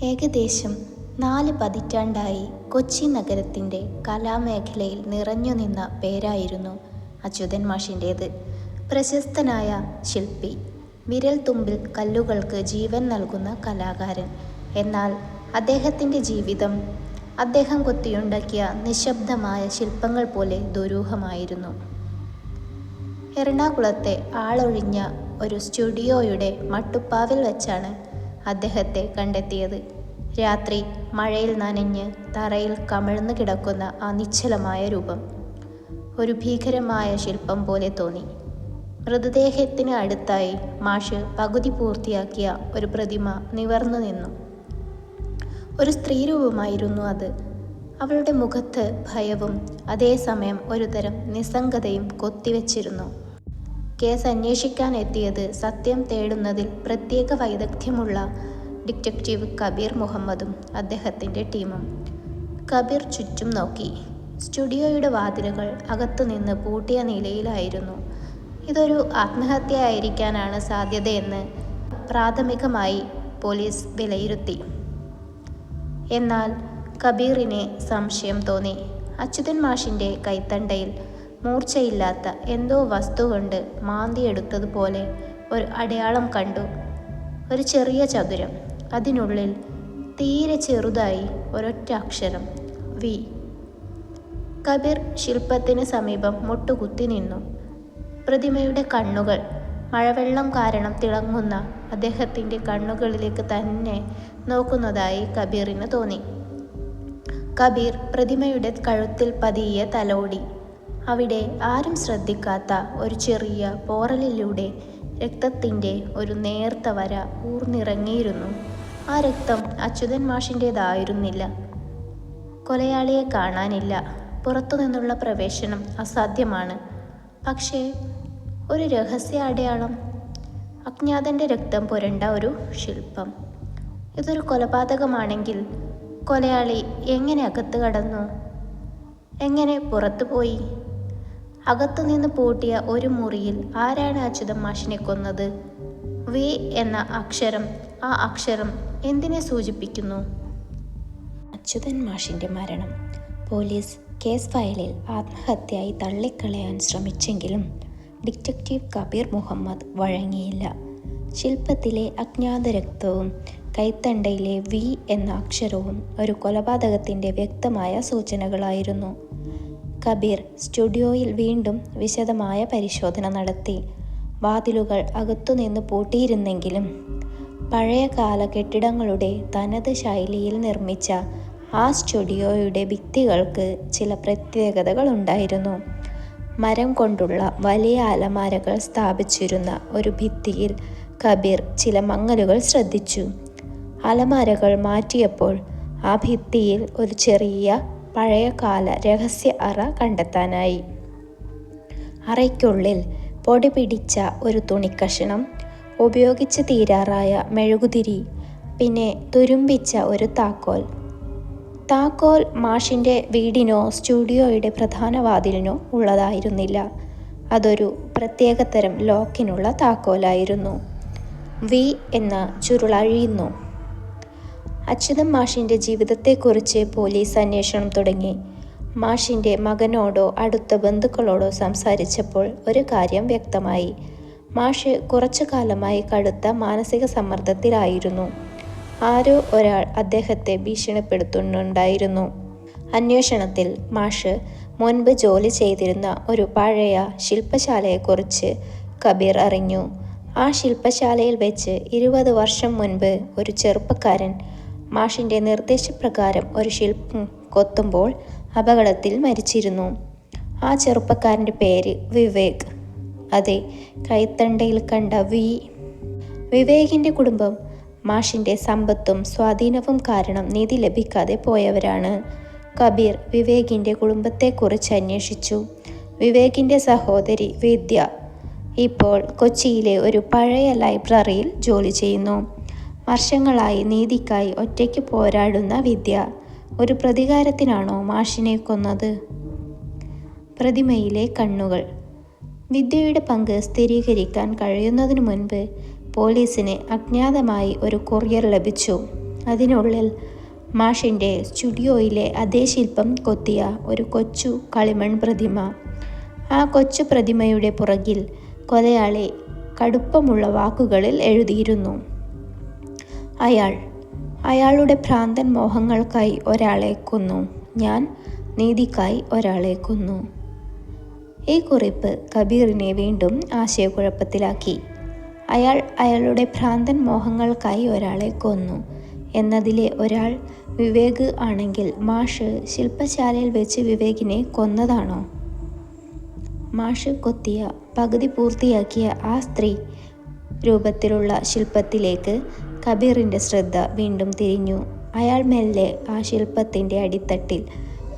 ഏകദേശം 4 പതിറ്റാണ്ടായി കൊച്ചി നഗരത്തിൻ്റെ കലാമേഖലയിൽ നിറഞ്ഞുനിന്ന പേരായിരുന്നു അച്യുതൻ മാഷിൻ്റേത്. പ്രശസ്തനായ ശില്പി, വിരൽത്തുമ്പിൽ കല്ലുകൾക്ക് ജീവൻ നൽകുന്ന കലാകാരൻ. എന്നാൽ അദ്ദേഹത്തിൻ്റെ ജീവിതം അദ്ദേഹം കൊത്തിയുണ്ടാക്കിയ നിശബ്ദമായ ശില്പങ്ങൾ പോലെ ദുരൂഹമായിരുന്നു. എറണാകുളത്തെ ആളൊഴിഞ്ഞ ഒരു സ്റ്റുഡിയോയുടെ മട്ടുപ്പാവിൽ വെച്ചാണ് അദ്ദേഹത്തെ കണ്ടെത്തിയത്. രാത്രി മഴയിൽ നനഞ്ഞ് തറയിൽ കമിഴ്ന്നു കിടക്കുന്ന ആ നിശ്ചലമായ രൂപം ഒരു ഭീകരമായ ശില്പം പോലെ തോന്നി. മൃതദേഹത്തിന് അടുത്തായി മാഷ് പകുതി പൂർത്തിയാക്കിയ ഒരു പ്രതിമ നിവർന്നു നിന്നു. ഒരു സ്ത്രീരൂപമായിരുന്നു അത്. അവളുടെ മുഖത്ത് ഭയവും അതേസമയം ഒരുതരം നിസ്സംഗതയും കൊത്തിവെച്ചിരുന്നു. കേസ് അന്വേഷിക്കാൻ എത്തിയത് സത്യം തേടുന്നതിൽ പ്രത്യേക വൈദഗ്ധ്യമുള്ള ഡിറ്റക്റ്റീവ് കബീർ മുഹമ്മദും അദ്ദേഹത്തിൻ്റെ ടീമും. കബീർ ചുറ്റും നോക്കി. സ്റ്റുഡിയോയുടെ വാതിലുകൾ അകത്തുനിന്ന് പൂട്ടിയ നിലയിലായിരുന്നു. ഇതൊരു ആത്മഹത്യയായിരിക്കാനാണ് സാധ്യതയെന്ന് പ്രാഥമികമായി പോലീസ് വിലയിരുത്തി. എന്നാൽ കബീറിന് സംശയം തോന്നി. അച്യുതൻ മാഷിൻ്റെ കൈത്തണ്ടയിൽ മൂർച്ചയില്ലാത്ത എന്തോ വസ്തു കൊണ്ട് മാന്തിയെടുത്തതുപോലെ ഒരു അടയാളം കണ്ടു. ഒരു ചെറിയ ചതുരം, അതിനുള്ളിൽ തീരെ ചെറുതായി ഒരൊറ്റ അക്ഷരം വി. കബീർ ശില്പത്തിന് സമീപം മുട്ടുകുത്തി നിന്നു. പ്രതിമയുടെ കണ്ണുകൾ മഴവെള്ളം കാരണം തിളങ്ങുന്ന അദ്ദേഹത്തിൻ്റെ കണ്ണുകളിലേക്ക് തന്നെ നോക്കുന്നതായി കബീറിന് തോന്നി. കബീർ പ്രതിമയുടെ കഴുത്തിൽ പതിയെ തലോടി. അവിടെ ആരും ശ്രദ്ധിക്കാത്ത ഒരു ചെറിയ പോറലിലൂടെ രക്തത്തിൻ്റെ ഒരു നേർത്ത വര ഊർന്നിറങ്ങിയിരുന്നു. ആ രക്തം അച്യുതൻ മാഷിൻ്റേതായിരുന്നില്ല. കൊലയാളിയെ കാണാനില്ല. പുറത്തുനിന്നുള്ള പ്രവേശനം അസാധ്യമാണ്. പക്ഷേ ഒരു രഹസ്യ അടയാളം, അജ്ഞാതൻ്റെ രക്തം പുരണ്ട ഒരു ശില്പം. ഇതൊരു കൊലപാതകമാണെങ്കിൽ കൊലയാളി എങ്ങനെ അകത്ത് കടന്നു? എങ്ങനെ പുറത്തു പോയി? അകത്തുനിന്ന് പൂട്ടിയ ഒരു മുറിയിൽ ആരാണ് അച്യുതൻ മാഷിനെ കൊന്നത്? വി എന്ന അക്ഷരം, ആ അക്ഷരം എന്തിനെ സൂചിപ്പിക്കുന്നു? അച്യുതൻ മാഷിൻ്റെ മരണം പോലീസ് കേസ് ഫയലിൽ ആത്മഹത്യയായി തള്ളിക്കളയാൻ ശ്രമിച്ചെങ്കിലും ഡിറ്റക്റ്റീവ് കബീർ മുഹമ്മദ് വഴങ്ങിയില്ല. ശില്പത്തിലെ അജ്ഞാത രക്തവും കൈത്തണ്ടയിലെ വി എന്ന അക്ഷരവും ഒരു കൊലപാതകത്തിൻ്റെ വ്യക്തമായ സൂചനകളായിരുന്നു. കബീർ സ്റ്റുഡിയോയിൽ വീണ്ടും വിശദമായ പരിശോധന നടത്തി. വാതിലുകൾ അകത്തുനിന്ന് പൂട്ടിയിരുന്നെങ്കിലും പഴയകാല കെട്ടിടങ്ങളുടെ തനത് ശൈലിയിൽ നിർമ്മിച്ച ആ സ്റ്റുഡിയോയുടെ ഭിത്തികൾക്ക് ചില പ്രത്യേകതകളുണ്ടായിരുന്നു. മരം കൊണ്ടുള്ള വലിയ അലമാരകൾ സ്ഥാപിച്ചിരുന്ന ഒരു ഭിത്തിയിൽ കബീർ ചില മങ്ങലുകൾ ശ്രദ്ധിച്ചു. അലമാരകൾ മാറ്റിയപ്പോൾ ആ ഭിത്തിയിൽ ഒരു ചെറിയ പഴയകാല രഹസ്യ അറ കണ്ടെത്താനായി. അറയ്ക്കുള്ളിൽ പൊടി പിടിച്ച ഒരു തുണിക്കഷണം, ഉപയോഗിച്ച് തീരാറായ മെഴുകുതിരി, പിന്നെ തുരുമ്പിച്ച ഒരു താക്കോൽ. താക്കോൽ മാഷിൻ്റെ വീടിനോ സ്റ്റുഡിയോയുടെ പ്രധാന വാതിലിനോ ഉള്ളതായിരുന്നില്ല. അതൊരു പ്രത്യേകതരം ലോക്കിനുള്ള താക്കോലായിരുന്നു. വി എന്ന ചുരുളഴിയുന്നു. അച്യുതൻ മാഷിൻ്റെ ജീവിതത്തെക്കുറിച്ച് പോലീസ് അന്വേഷണം തുടങ്ങി. മാഷിൻ്റെ മകനോടോ അടുത്ത ബന്ധുക്കളോടോ സംസാരിച്ചപ്പോൾ ഒരു കാര്യം വ്യക്തമായി. മാഷ് കുറച്ചു കാലമായി കടുത്ത മാനസിക സമ്മർദ്ദത്തിലായിരുന്നു. ആരോ ഒരാൾ അദ്ദേഹത്തെ ഭീഷണിപ്പെടുത്തുന്നുണ്ടായിരുന്നു. അന്വേഷണത്തിൽ മാഷ് മുൻപ് ജോലി ചെയ്തിരുന്ന ഒരു പഴയ ശില്പശാലയെക്കുറിച്ച് കബീർ അറിഞ്ഞു. ആ ശില്പശാലയിൽ വെച്ച് 20 വർഷം മുൻപ് ഒരു ചെറുപ്പക്കാരൻ മാഷിൻ്റെ നിർദ്ദേശപ്രകാരം ഒരു ശില്പം കൊത്തുമ്പോൾ അപകടത്തിൽ മരിച്ചിരുന്നു. ആ ചെറുപ്പക്കാരൻ്റെ പേര് വിവേക്. അതെ, കൈത്തണ്ടയിൽ കണ്ട വി. വിവേകിൻ്റെ കുടുംബം മാഷിൻ്റെ സമ്പത്തും സ്വാധീനവും കാരണം നീതി ലഭിക്കാതെ പോയവരാണ്. കബീർ വിവേകിൻ്റെ കുടുംബത്തെക്കുറിച്ച് അന്വേഷിച്ചു. വിവേകിൻ്റെ സഹോദരി വിദ്യ ഇപ്പോൾ കൊച്ചിയിലെ ഒരു പഴയ ലൈബ്രറിയിൽ ജോലി ചെയ്യുന്നു. വർഷങ്ങളായി നീതിക്കായി ഒറ്റയ്ക്ക് പോരാടുന്ന വിദ്യ ഒരു പ്രതികാരത്തിനാണോ മാഷിനെ കൊന്നത്? പ്രതിമയിലെ കണ്ണുകൾ. വിദ്യയുടെ പങ്ക് സ്ഥിരീകരിക്കാൻ കഴിയുന്നതിനു മുൻപ് പോലീസിന് അജ്ഞാതമായി ഒരു കൊറിയർ ലഭിച്ചു. അതിനുള്ളിൽ മാഷിൻ്റെ സ്റ്റുഡിയോയിലെ അതേ ശില്പം കൊത്തിയ ഒരു കൊച്ചു കളിമൺ പ്രതിമ. ആ കൊച്ചു പ്രതിമയുടെ പുറകിൽ കൊലയാളി കടുപ്പമുള്ള വാക്കുകളിൽ എഴുതിയിരുന്നു: അയാളുടെ ഭ്രാന്തൻ മോഹങ്ങൾക്കായി ഒരാളെ കൊന്നു, ഞാൻ നീതിക്കായി ഒരാളെ കൊന്നു. ഈ കുറിപ്പ് കബീറിനെ വീണ്ടും ആശയക്കുഴപ്പത്തിലാക്കി. അയാളുടെ ഭ്രാന്തൻ മോഹങ്ങൾക്കായി ഒരാളെ കൊന്നു എന്നതിലെ ഒരാൾ വിവേക് ആണെങ്കിൽ മാഷ് ശില്പശാലയിൽ വെച്ച് വിവേകിനെ കൊന്നതാണോ? മാഷ് കൊത്തിയ പകുതി പൂർത്തിയാക്കിയ ആ സ്ത്രീ രൂപത്തിലുള്ള ശില്പത്തിലേക്ക് കബീറിൻ്റെ ശ്രദ്ധ വീണ്ടും തിരിഞ്ഞു. അയാൾ മെല്ലെ ആ ശില്പത്തിൻ്റെ അടിത്തട്ടിൽ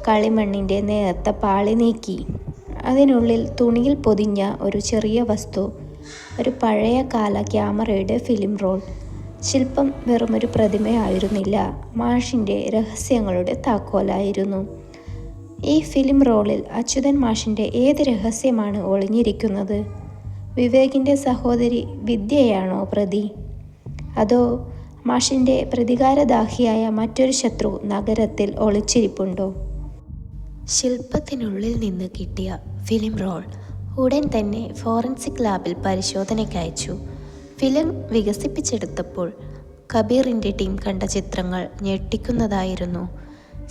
കളിമണ്ണിൻ്റെ നേർത്ത പാളി നീക്കി. അതിനുള്ളിൽ തുണിയിൽ പൊതിഞ്ഞ ഒരു ചെറിയ വസ്തു, ഒരു പഴയ കാല ക്യാമറയുടെ ഫിലിം റോൾ. ശില്പം വെറുമൊരു പ്രതിമയായിരുന്നില്ല, മാഷിൻ്റെ രഹസ്യങ്ങളുടെ താക്കോലായിരുന്നു. ഈ ഫിലിം റോളിൽ അച്യുതൻ മാഷിൻ്റെ ഏത് രഹസ്യമാണ് ഒളിഞ്ഞിരിക്കുന്നത്? വിവേകിൻ്റെ സഹോദരി വിദ്യയാണോ പ്രതി? അതോ മാഷിൻ്റെ പ്രതികാരദാഹിയായ മറ്റൊരു ശത്രു നഗരത്തിൽ ഒളിച്ചിരിപ്പുണ്ടോ? ശില്പത്തിനുള്ളിൽ നിന്ന് കിട്ടിയ ഫിലിം റോൾ ഉടൻ തന്നെ ഫോറൻസിക് ലാബിൽ പരിശോധനയ്ക്കയച്ചു. ഫിലിം വികസിപ്പിച്ചെടുത്തപ്പോൾ കബീറിൻ്റെ ടീം കണ്ട ചിത്രങ്ങൾ ഞെട്ടിക്കുന്നതായിരുന്നു.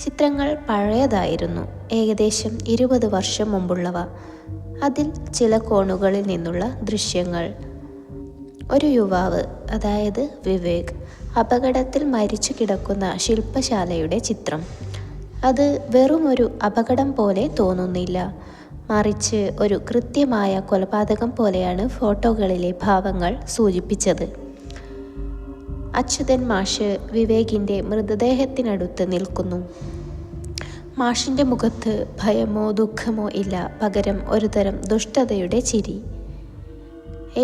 ചിത്രങ്ങൾ പഴയതായിരുന്നു, ഏകദേശം 20 വർഷം മുമ്പുള്ളവ. അതിൽ ചില കോണുകളിൽ നിന്നുള്ള ദൃശ്യങ്ങൾ. ഒരു യുവാവ്, അതായത് വിവേക്, അപകടത്തിൽ മരിച്ചു കിടക്കുന്ന ശില്പശാലയുടെ ചിത്രം. അത് വെറുമൊരു അപകടം പോലെ തോന്നുന്നില്ല, മറിച്ച് ഒരു കൃത്യമായ കൊലപാതകം പോലെയാണ് ഫോട്ടോകളിലെ ഭാവങ്ങൾ സൂചിപ്പിച്ചത്. അച്യുതൻ മാഷ് വിവേകിൻ്റെ മൃതദേഹത്തിനടുത്ത് നിൽക്കുന്നു. മാഷിൻ്റെ മുഖത്ത് ഭയമോ ദുഃഖമോ ഇല്ല, പകരം ഒരുതരം ദുഷ്ടതയുടെ ചിരി.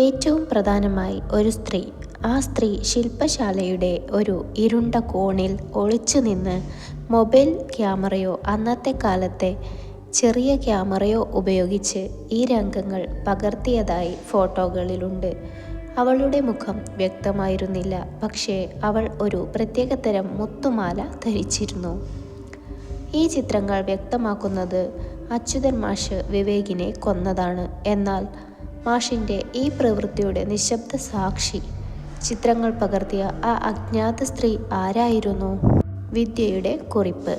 ഏറ്റവും പ്രധാനമായി ഒരു സ്ത്രീ. ആ സ്ത്രീ ശില്പശാലയുടെ ഒരു ഇരുണ്ട കോണിൽ ഒളിച്ചു നിന്ന് മൊബൈൽ ക്യാമറയോ അന്നത്തെ കാലത്തെ ചെറിയ ക്യാമറയോ ഉപയോഗിച്ച് ഈ രംഗങ്ങൾ പകർത്തിയതായി ഫോട്ടോകളിലുണ്ട്. അവളുടെ മുഖം വ്യക്തമായിരുന്നില്ല, പക്ഷേ അവൾ ഒരു പ്രത്യേകതരം മുത്തുമാല ധരിച്ചിരുന്നു. ഈ ചിത്രങ്ങൾ വ്യക്തമാക്കുന്നത് അച്യുതൻ മാഷ് വിവേകിനെ കൊന്നതാണ്. എന്നാൽ മാഷിൻ്റെ ഈ പ്രവൃത്തിയുടെ നിശബ്ദ സാക്ഷി, ചിത്രങ്ങൾ പകർത്തിയ ആ അജ്ഞാത സ്ത്രീ ആരായിരുന്നു? വിദ്യയുടെ കുറിപ്പ്.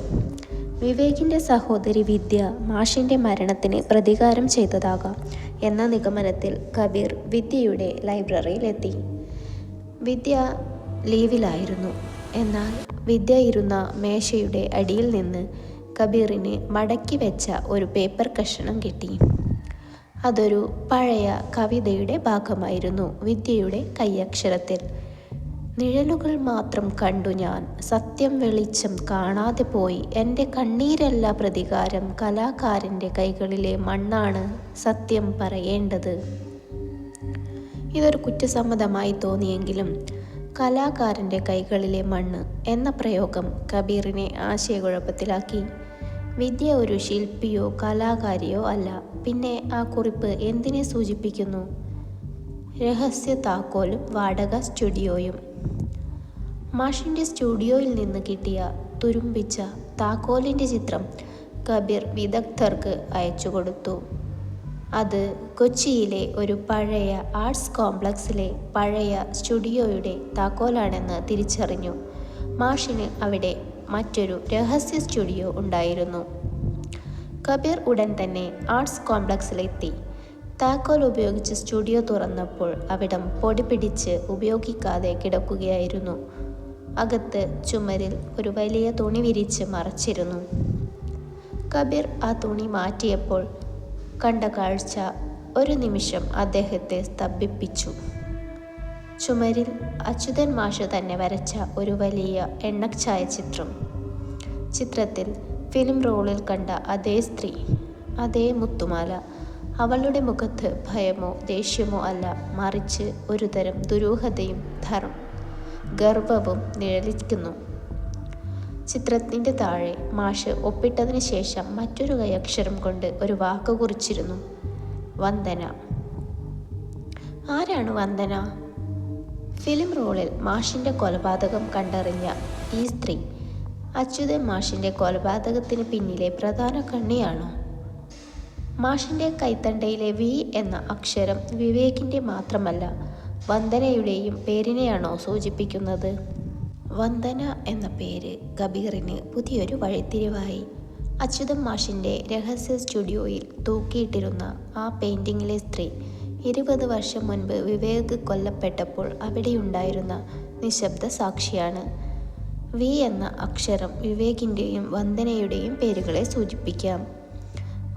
വിവേകിൻ്റെ സഹോദരി വിദ്യ മാഷിൻ്റെ മരണത്തിന് പ്രതികാരം ചെയ്തതാകാം എന്ന നിഗമനത്തിൽ കബീർ വിദ്യയുടെ ലൈബ്രറിയിലെത്തി. വിദ്യ ലീവിലായിരുന്നു. എന്നാൽ വിദ്യ ഇരുന്ന മേശയുടെ അടിയിൽ നിന്ന് കബീറിന് മടക്കി വെച്ച ഒരു പേപ്പർ കഷണം കിട്ടി. അതൊരു പഴയ കവിതയുടെ ഭാഗമായിരുന്നു. വിദ്യയുടെ കൈയക്ഷരത്തിൽ: നിഴലുകൾ മാത്രം കണ്ടു ഞാൻ, സത്യം വെളിച്ചം കാണാതെ പോയി, എൻ്റെ കണ്ണീരല്ല പ്രതികാരം, കലാകാരൻ്റെ കൈകളിലെ മണ്ണാണ് സത്യം പറയേണ്ടത്. ഇതൊരു കുറ്റസമ്മതമായി തോന്നിയെങ്കിലും കലാകാരൻ്റെ കൈകളിലെ മണ്ണ് എന്ന പ്രയോഗം കബീറിനെ ആശയക്കുഴപ്പത്തിലാക്കി. വിദ്യ ഒരു ശില്പിയോ കലാകാരിയോ അല്ല. പിന്നെ ആ കുറിപ്പ് എന്തിനെ സൂചിപ്പിക്കുന്നു? രഹസ്യ താക്കോലും വാടക സ്റ്റുഡിയോയും. മാഷിൻ്റെ സ്റ്റുഡിയോയിൽ നിന്ന് കിട്ടിയ തുരുമ്പിച്ച താക്കോലിൻ്റെ ചിത്രം കബീർ വിദഗ്ധർക്ക് അയച്ചു കൊടുത്തു. അത് കൊച്ചിയിലെ ഒരു പഴയ ആർട്സ് കോംപ്ലക്സിലെ പഴയ സ്റ്റുഡിയോയുടെ താക്കോലാണെന്ന് തിരിച്ചറിഞ്ഞു. മാഷിന് അവിടെ മറ്റൊരു രഹസ്യ സ്റ്റുഡിയോ ഉണ്ടായിരുന്നു. കബീർ ഉടൻ തന്നെ ആർട്സ് കോംപ്ലക്സിലെത്തി. താക്കോൽ ഉപയോഗിച്ച് സ്റ്റുഡിയോ തുറന്നപ്പോൾ അവിടം പൊടി പിടിച്ച് ഉപയോഗിക്കാതെ കിടക്കുകയായിരുന്നു. അകത്ത് ചുമരിൽ ഒരു വലിയ തുണി വിരിച്ച് മറച്ചിരുന്നു. കബീർ ആ തുണി മാറ്റിയപ്പോൾ കണ്ട കാഴ്ച ഒരു നിമിഷം അദ്ദേഹത്തെ സ്തംഭിപ്പിച്ചു. ചുമരിൽ അച്യുതൻ മാഷ് തന്നെ വരച്ച ഒരു വലിയ എണ്ണച്ചായചിത്രം. ചിത്രത്തിൽ ഫിലിം റോളിൽ കണ്ട അതേ സ്ത്രീ, അതേ മുത്തുമാല. അവളുടെ മുഖത്ത് ഭയമോ ദേഷ്യമോ അല്ല, മറിച്ച് ഒരുതരം ദുരൂഹതയും ഗർവവും നിഴലിക്കുന്നു. ചിത്രത്തിൻ്റെ താഴെ മാഷ് ഒപ്പിട്ടതിന് ശേഷം മറ്റൊരു കൈയക്ഷരം കൊണ്ട് ഒരു വാക്ക് കുറിച്ചിരുന്നു: വന്ദന. ആരാണ് വന്ദന? ഫിലിം റോളിൽ മാഷിൻ്റെ കൊലപാതകം കണ്ടറിഞ്ഞ ഈ സ്ത്രീ അച്യുതൻ മാഷിൻ്റെ കൊലപാതകത്തിന് പിന്നിലെ പ്രധാന കണ്ണിയാണോ? മാഷിൻ്റെ കൈത്തണ്ടയിലെ വി എന്ന അക്ഷരം വിവേകിൻ്റെ മാത്രമല്ല വന്ദനയുടെയും പേരിനെയാണോ സൂചിപ്പിക്കുന്നത്? വന്ദന എന്ന പേര് കബീറിന് പുതിയൊരു വഴിത്തിരിവായി. അച്യുതൻ മാഷിൻ്റെ രഹസ്യ സ്റ്റുഡിയോയിൽ തൂക്കിയിട്ടിരുന്ന ആ പെയിൻറ്റിങ്ങിലെ സ്ത്രീ 20 വർഷം മുൻപ് വിവേക് കൊല്ലപ്പെട്ടപ്പോൾ അവിടെയുണ്ടായിരുന്ന നിശബ്ദ സാക്ഷിയാണ്. വി എന്ന അക്ഷരം വിവേകിൻ്റെയും വന്ദനയുടെയും പേരുകളെ സൂചിപ്പിക്കാം.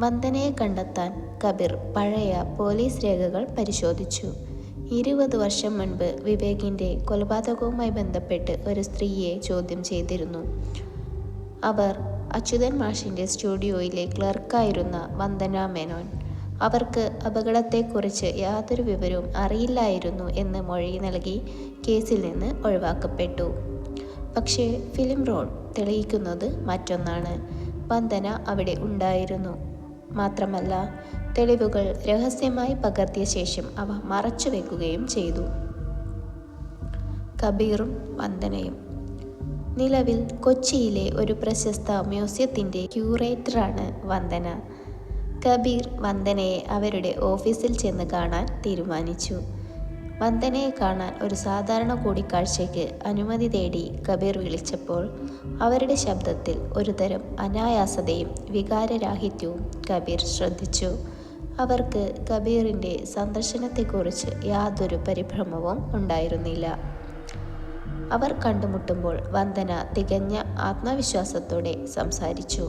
വന്ദനയെ കണ്ടെത്താൻ കബീർ പഴയ പോലീസ് രേഖകൾ പരിശോധിച്ചു. 20 വർഷം മുൻപ് വിവേകിൻ്റെ കൊലപാതകവുമായി ബന്ധപ്പെട്ട് ഒരു സ്ത്രീയെ ചോദ്യം ചെയ്തിരുന്നു. അവർ അച്യുതൻ മാഷിൻ്റെ സ്റ്റുഡിയോയിലെ ക്ലർക്കായിരുന്ന വന്ദന മേനോൻ. അവർക്ക് അപകടത്തെക്കുറിച്ച് യാതൊരു വിവരവും അറിയില്ലായിരുന്നു എന്ന് മൊഴി നൽകി കേസിൽ നിന്ന് ഒഴിവാക്കപ്പെട്ടു. പക്ഷേ ഫിലിം റോൾ തെളിയിക്കുന്നത് മറ്റൊന്നാണ്. വന്ദന അവിടെ ഉണ്ടായിരുന്നു. മാത്രമല്ല, തെളിവുകൾ രഹസ്യമായി പകർത്തിയ ശേഷം അവ മറച്ചു വെക്കുകയും ചെയ്തു. കബീറും വന്ദനയും. നിലവിൽ കൊച്ചിയിലെ ഒരു പ്രശസ്ത മ്യൂസിയത്തിൻ്റെ ക്യൂറേറ്ററാണ് വന്ദന. കബീർ വന്ദനയെ അവരുടെ ഓഫീസിൽ ചെന്ന് കാണാൻ തീരുമാനിച്ചു. വന്ദനയെ കാണാൻ ഒരു സാധാരണ കൂടിക്കാഴ്ചയ്ക്ക് അനുമതി തേടി കബീർ വിളിച്ചപ്പോൾ അവരുടെ ശബ്ദത്തിൽ ഒരുതരം അനായാസതയും വികാരരാഹിത്യവും കബീർ ശ്രദ്ധിച്ചു. അവർക്ക് കബീറിൻ്റെ സന്ദർശനത്തെക്കുറിച്ച് യാതൊരു പരിഭ്രമവും ഉണ്ടായിരുന്നില്ല. അവർ കണ്ടുമുട്ടുമ്പോൾ വന്ദന തികഞ്ഞ ആത്മവിശ്വാസത്തോടെ സംസാരിച്ചു.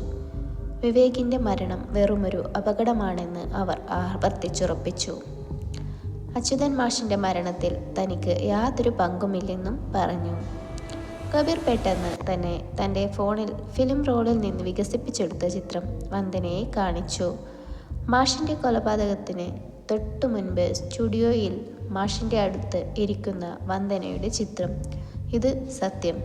വിവേകിൻ്റെ മരണം വെറുമൊരു അപകടമാണെന്ന് അവർ ആവർത്തിച്ചുറപ്പിച്ചു. അച്യുതൻ മാഷിൻ്റെ മരണത്തിൽ തനിക്ക് യാതൊരു പങ്കുമില്ലെന്നും പറഞ്ഞു. കബീർ പെട്ടെന്ന് തന്നെ തൻ്റെ ഫോണിൽ ഫിലിം റോളിൽ നിന്ന് വികസിപ്പിച്ചെടുത്ത ചിത്രം വന്ദനയെ കാണിച്ചു. മാഷിൻ്റെ കൊലപാതകത്തിന് തൊട്ടു മുൻപ് സ്റ്റുഡിയോയിൽ മാഷിൻ്റെ അടുത്ത് ഇരിക്കുന്ന വന്ദനയുടെ ചിത്രം. ഇത് സത്യം.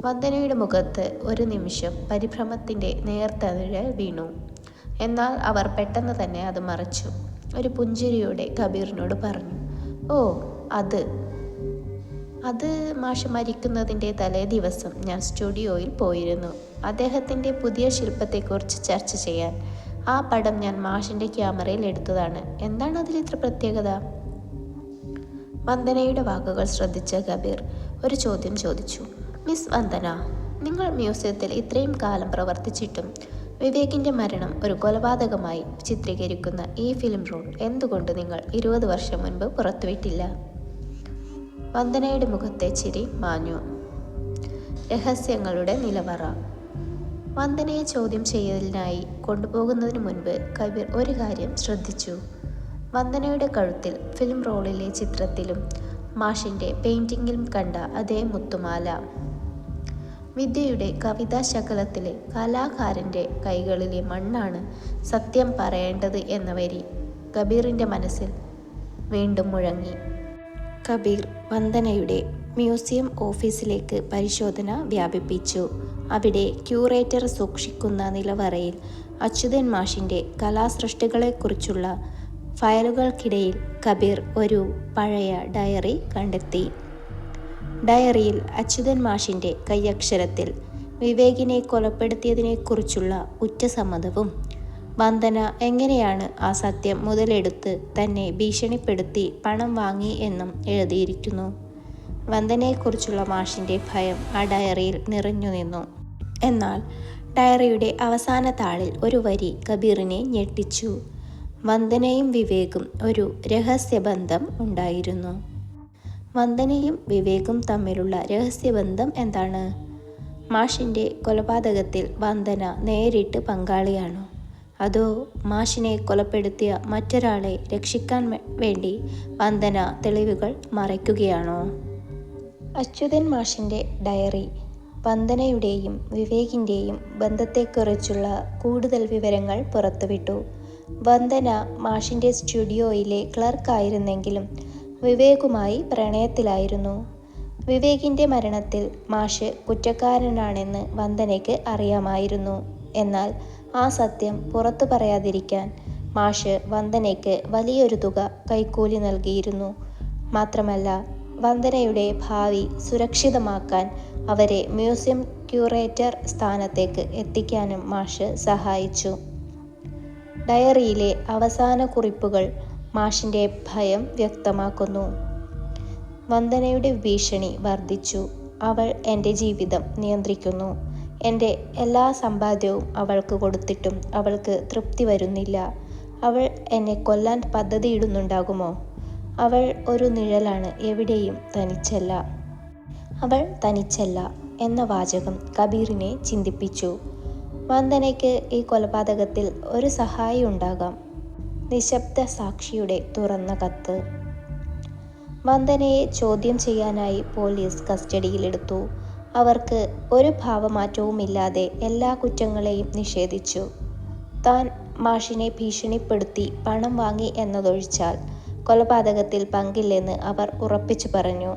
വന്ദനയുടെ മുഖത്ത് ഒരു നിമിഷം പരിഭ്രമത്തിൻ്റെ നേർത്ത നിഴൽ വീണു. എന്നാൽ അവർ പെട്ടെന്ന് തന്നെ അത് മറച്ചു. ഒരു പുഞ്ചിരിയോടെ കബീറിനോട് പറഞ്ഞു, "ഓ, അത് മാഷ് മരിക്കുന്നതിൻ്റെ തലേ ദിവസം ഞാൻ സ്റ്റുഡിയോയിൽ പോയിരുന്നു. അദ്ദേഹത്തിൻ്റെ പുതിയ ശില്പത്തെക്കുറിച്ച് ചർച്ച ചെയ്യാൻ. ആ പടം ഞാൻ മാഷിൻ്റെ ക്യാമറയിൽ എടുത്തതാണ്. എന്താണ് അതിലിത്ര പ്രത്യേകത?" വന്ദനയുടെ വാക്കുകൾ ശ്രദ്ധിച്ച കബീർ ഒരു ചോദ്യം ചോദിച്ചു. "മിസ് വന്ദന, നിങ്ങൾ മ്യൂസിയത്തിൽ ഇത്രയും കാലം പ്രവർത്തിച്ചിട്ടും വിവേകിൻ്റെ മരണം ഒരു കൊലപാതകമായി ചിത്രീകരിക്കുന്ന ഈ ഫിലിം റോൾ എന്തുകൊണ്ട് നിങ്ങൾ 20 വർഷം മുൻപ് പുറത്തുവിട്ടില്ല?" വന്ദനയുടെ മുഖത്തെ ചിരി മാഞ്ഞു. രഹസ്യങ്ങളുടെ നിലവറ. വന്ദനയെ ചോദ്യം ചെയ്യലിനായി കൊണ്ടുപോകുന്നതിന് മുൻപ് കബീർ ഒരു കാര്യം ശ്രദ്ധിച്ചു. വന്ദനയുടെ കഴുത്തിൽ ഫിലിം റോളിലെ ചിത്രത്തിലും മാഷിൻ്റെ പെയിൻറ്റിങ്ങിലും കണ്ട അതേ മുത്തുമാല. വിദ്യയുടെ കവിതാശകലത്തിലെ കലാകാരൻ്റെ കൈകളിലെ മണ്ണാണ് സത്യം പറയേണ്ടത് എന്ന വരി കബീറിൻ്റെ മനസ്സിൽ വീണ്ടും മുഴങ്ങി. കബീർ വന്ദനയുടെ മ്യൂസിയം ഓഫീസിലേക്ക് പരിശോധന വ്യാപിപ്പിച്ചു. അവിടെ ക്യൂറേറ്റർ സൂക്ഷിക്കുന്ന നിലവറയിൽ അച്യുതൻ മാഷിൻ്റെ കലാസൃഷ്ടികളെക്കുറിച്ചുള്ള ഫയലുകൾക്കിടയിൽ കബീർ ഒരു പഴയ ഡയറി കണ്ടെത്തി. ഡയറിയിൽ അച്യുതൻ മാഷിൻ്റെ കൈയക്ഷരത്തിൽ വിവേകിനെ കൊലപ്പെടുത്തിയതിനെക്കുറിച്ചുള്ള കുറ്റസമ്മതവും വന്ദന എങ്ങനെയാണ് ആ സത്യം മുതലെടുത്ത് തന്നെ ഭീഷണിപ്പെടുത്തി പണം വാങ്ങി എന്നും എഴുതിയിരിക്കുന്നു. വന്ദനയെക്കുറിച്ചുള്ള മാഷിൻ്റെ ഭയം ആ ഡയറിയിൽ നിറഞ്ഞു നിന്നു. എന്നാൽ ഡയറിയുടെ അവസാന താളിൽ ഒരു വരി കബീറിനെ ഞെട്ടിച്ചു. വന്ദനയും വിവേകും ഒരു രഹസ്യബന്ധം ഉണ്ടായിരുന്നു. വന്ദനയും വിവേകും തമ്മിലുള്ള രഹസ്യബന്ധം എന്താണ്? മാഷിൻ്റെ കൊലപാതകത്തിൽ വന്ദന നേരിട്ട് പങ്കാളിയാണോ? അതോ മാഷിനെ കൊലപ്പെടുത്തിയ മറ്റൊരാളെ രക്ഷിക്കാൻ വേണ്ടി വന്ദന തെളിവുകൾ മറയ്ക്കുകയാണോ? അച്യുതൻ മാഷിൻ്റെ ഡയറി വന്ദനയുടെയും വിവേകിൻ്റെയും ബന്ധത്തെക്കുറിച്ചുള്ള കൂടുതൽ വിവരങ്ങൾ പുറത്തുവിട്ടു. വന്ദന മാഷിൻ്റെ സ്റ്റുഡിയോയിലെ ക്ലർക്കായിരുന്നെങ്കിലും വിവേകുമായി പ്രണയത്തിലായിരുന്നു. വിവേകിൻ്റെ മരണത്തിൽ മാഷ് കുറ്റക്കാരനാണെന്ന് വന്ദനയ്ക്ക് അറിയാമായിരുന്നു. എന്നാൽ ആ സത്യം പുറത്തു പറയാതിരിക്കാൻ മാഷ് വന്ദനയ്ക്ക് വലിയൊരു തുക കൈക്കൂലി നൽകിയിരുന്നു. മാത്രമല്ല, വന്ദനയുടെ ഭാവി സുരക്ഷിതമാക്കാൻ അവരെ മ്യൂസിയം ക്യൂറേറ്റർ സ്ഥാനത്തേക്ക് എത്തിക്കാനും മാഷ് സഹായിച്ചു. ഡയറിയിലെ അവസാന കുറിപ്പുകൾ മാഷിൻ്റെ ഭയം വ്യക്തമാക്കുന്നു. വന്ദനയുടെ ഭീഷണി വർദ്ധിച്ചു. അവൾ എൻ്റെ ജീവിതം നിയന്ത്രിക്കുന്നു. എൻ്റെ എല്ലാ സമ്പാദ്യവും അവൾക്ക് കൊടുത്തിട്ടും അവൾക്ക് തൃപ്തി വരുന്നില്ല. അവൾ എന്നെ കൊല്ലാൻ പദ്ധതിയിടുന്നുണ്ടാകുമോ? അവൾ ഒരു നിഴലാണ്, എവിടെയും തനിച്ചല്ല. അവൾ തനിച്ചല്ല എന്ന വാചകം കബീറിനെ ചിന്തിപ്പിച്ചു. വന്ദനയ്ക്ക് ഈ കൊലപാതകത്തിൽ ഒരു സഹായി ഉണ്ടാകാം. നിശബ്ദ സാക്ഷിയുടെ തുറന്ന കത്ത്. വന്ദനയെ ചോദ്യം ചെയ്യാനായി പോലീസ് കസ്റ്റഡിയിലെടുത്തു. അവർക്ക് ഒരു ഭാവമാറ്റവുമില്ലാതെ എല്ലാ കുറ്റങ്ങളെയും നിഷേധിച്ചു. താൻ മാഷിനെ ഭീഷണിപ്പെടുത്തി പണം വാങ്ങി എന്നതൊഴിച്ചാൽ കൊലപാതകത്തിൽ പങ്കില്ലെന്ന് അവർ ഉറപ്പിച്ചു പറഞ്ഞു.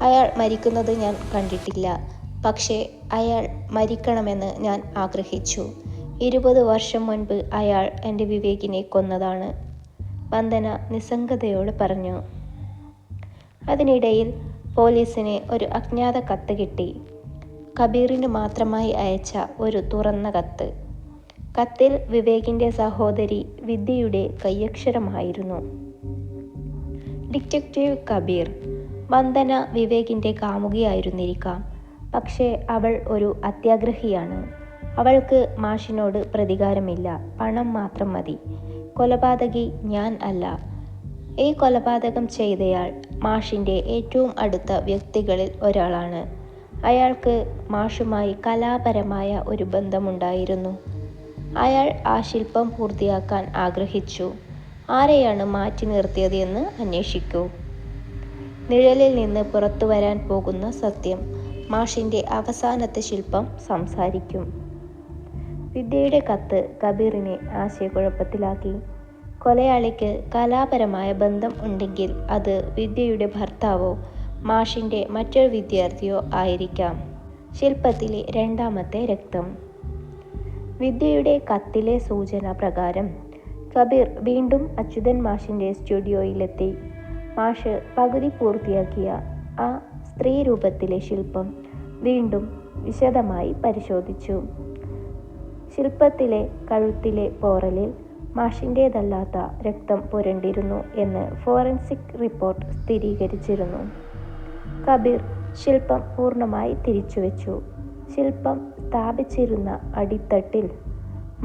അയാൾ മരിക്കുന്നത് ഞാൻ കണ്ടിട്ടില്ല, പക്ഷേ അയാൾ മരിക്കണമെന്ന് ഞാൻ ആഗ്രഹിച്ചു. 20 വർഷം മുൻപ് അയാൾ എൻ്റെ വിവേകിനെ കൊന്നതാണ്, വന്ദന നിസ്സംഗതയോടെ പറഞ്ഞു. അതിനിടയിൽ പോലീസിന് ഒരു അജ്ഞാത കത്ത് കിട്ടി. കബീറിന് മാത്രമായി അയച്ച ഒരു തുറന്ന കത്ത്. കത്തിൽ വിവേകിൻ്റെ സഹോദരി വിദ്യയുടെ കയ്യക്ഷരമായിരുന്നു. ഡിറ്റക്റ്റീവ് കബീർ. വന്ദന വിവേകിൻ്റെ കാമുകിയായിരുന്നിരിക്കാം, പക്ഷേ അവൾ ഒരു അത്യാഗ്രഹിയാണ്. അവൾക്ക് മാഷിനോട് പ്രതികാരമില്ല, പണം മാത്രം മതി. കൊലപാതകി ഞാൻ അല്ല. ഈ കൊലപാതകം ചെയ്തയാൾ മാഷിൻ്റെ ഏറ്റവും അടുത്ത വ്യക്തികളിൽ ഒരാളാണ്. അയാൾക്ക് മാഷുമായി കലാപരമായ ഒരു ബന്ധമുണ്ടായിരുന്നു. അയാൾ ആ ശില്പം പൂർത്തിയാക്കാൻ ആഗ്രഹിച്ചു. ആരെയാണ് മാറ്റി നിർത്തിയത് എന്ന് അന്വേഷിക്കൂ. നിഴലിൽ നിന്ന് പുറത്തു വരാൻ പോകുന്ന സത്യം. മാഷിൻ്റെ അവസാനത്തെ ശില്പം സംസാരിക്കും. വിദ്യയുടെ കത്ത് കബീറിനെ ആശയക്കുഴപ്പത്തിലാക്കി. കൊലയാളിക്ക് കലാപരമായ ബന്ധം ഉണ്ടെങ്കിൽ അത് വിദ്യയുടെ ഭർത്താവോ മാഷിൻ്റെ മറ്റൊരു വിദ്യാർത്ഥിയോ ആയിരിക്കാം. ശില്പത്തിലെ രണ്ടാമത്തെ രക്തം. വിദ്യയുടെ കത്തിലെ സൂചന പ്രകാരം കബീർ വീണ്ടും അച്യുതൻ മാഷിൻ്റെ സ്റ്റുഡിയോയിലെത്തി. മാഷ് പകുതി പൂർത്തിയാക്കിയ ആ സ്ത്രീ രൂപത്തിലെ ശില്പം വീണ്ടും വിശദമായി പരിശോധിച്ചു. ശില്പത്തിലെ കഴുത്തിലെ പോറലിൽ മാഷിൻ്റേതല്ലാത്ത രക്തം പുരണ്ടിരുന്നു എന്ന് ഫോറൻസിക് റിപ്പോർട്ട് സ്ഥിരീകരിച്ചിരുന്നു. കബീർ ശില്പം പൂർണ്ണമായി തിരിച്ചുവെച്ചു. ശില്പം സ്ഥാപിച്ചിരുന്ന അടിത്തട്ടിൽ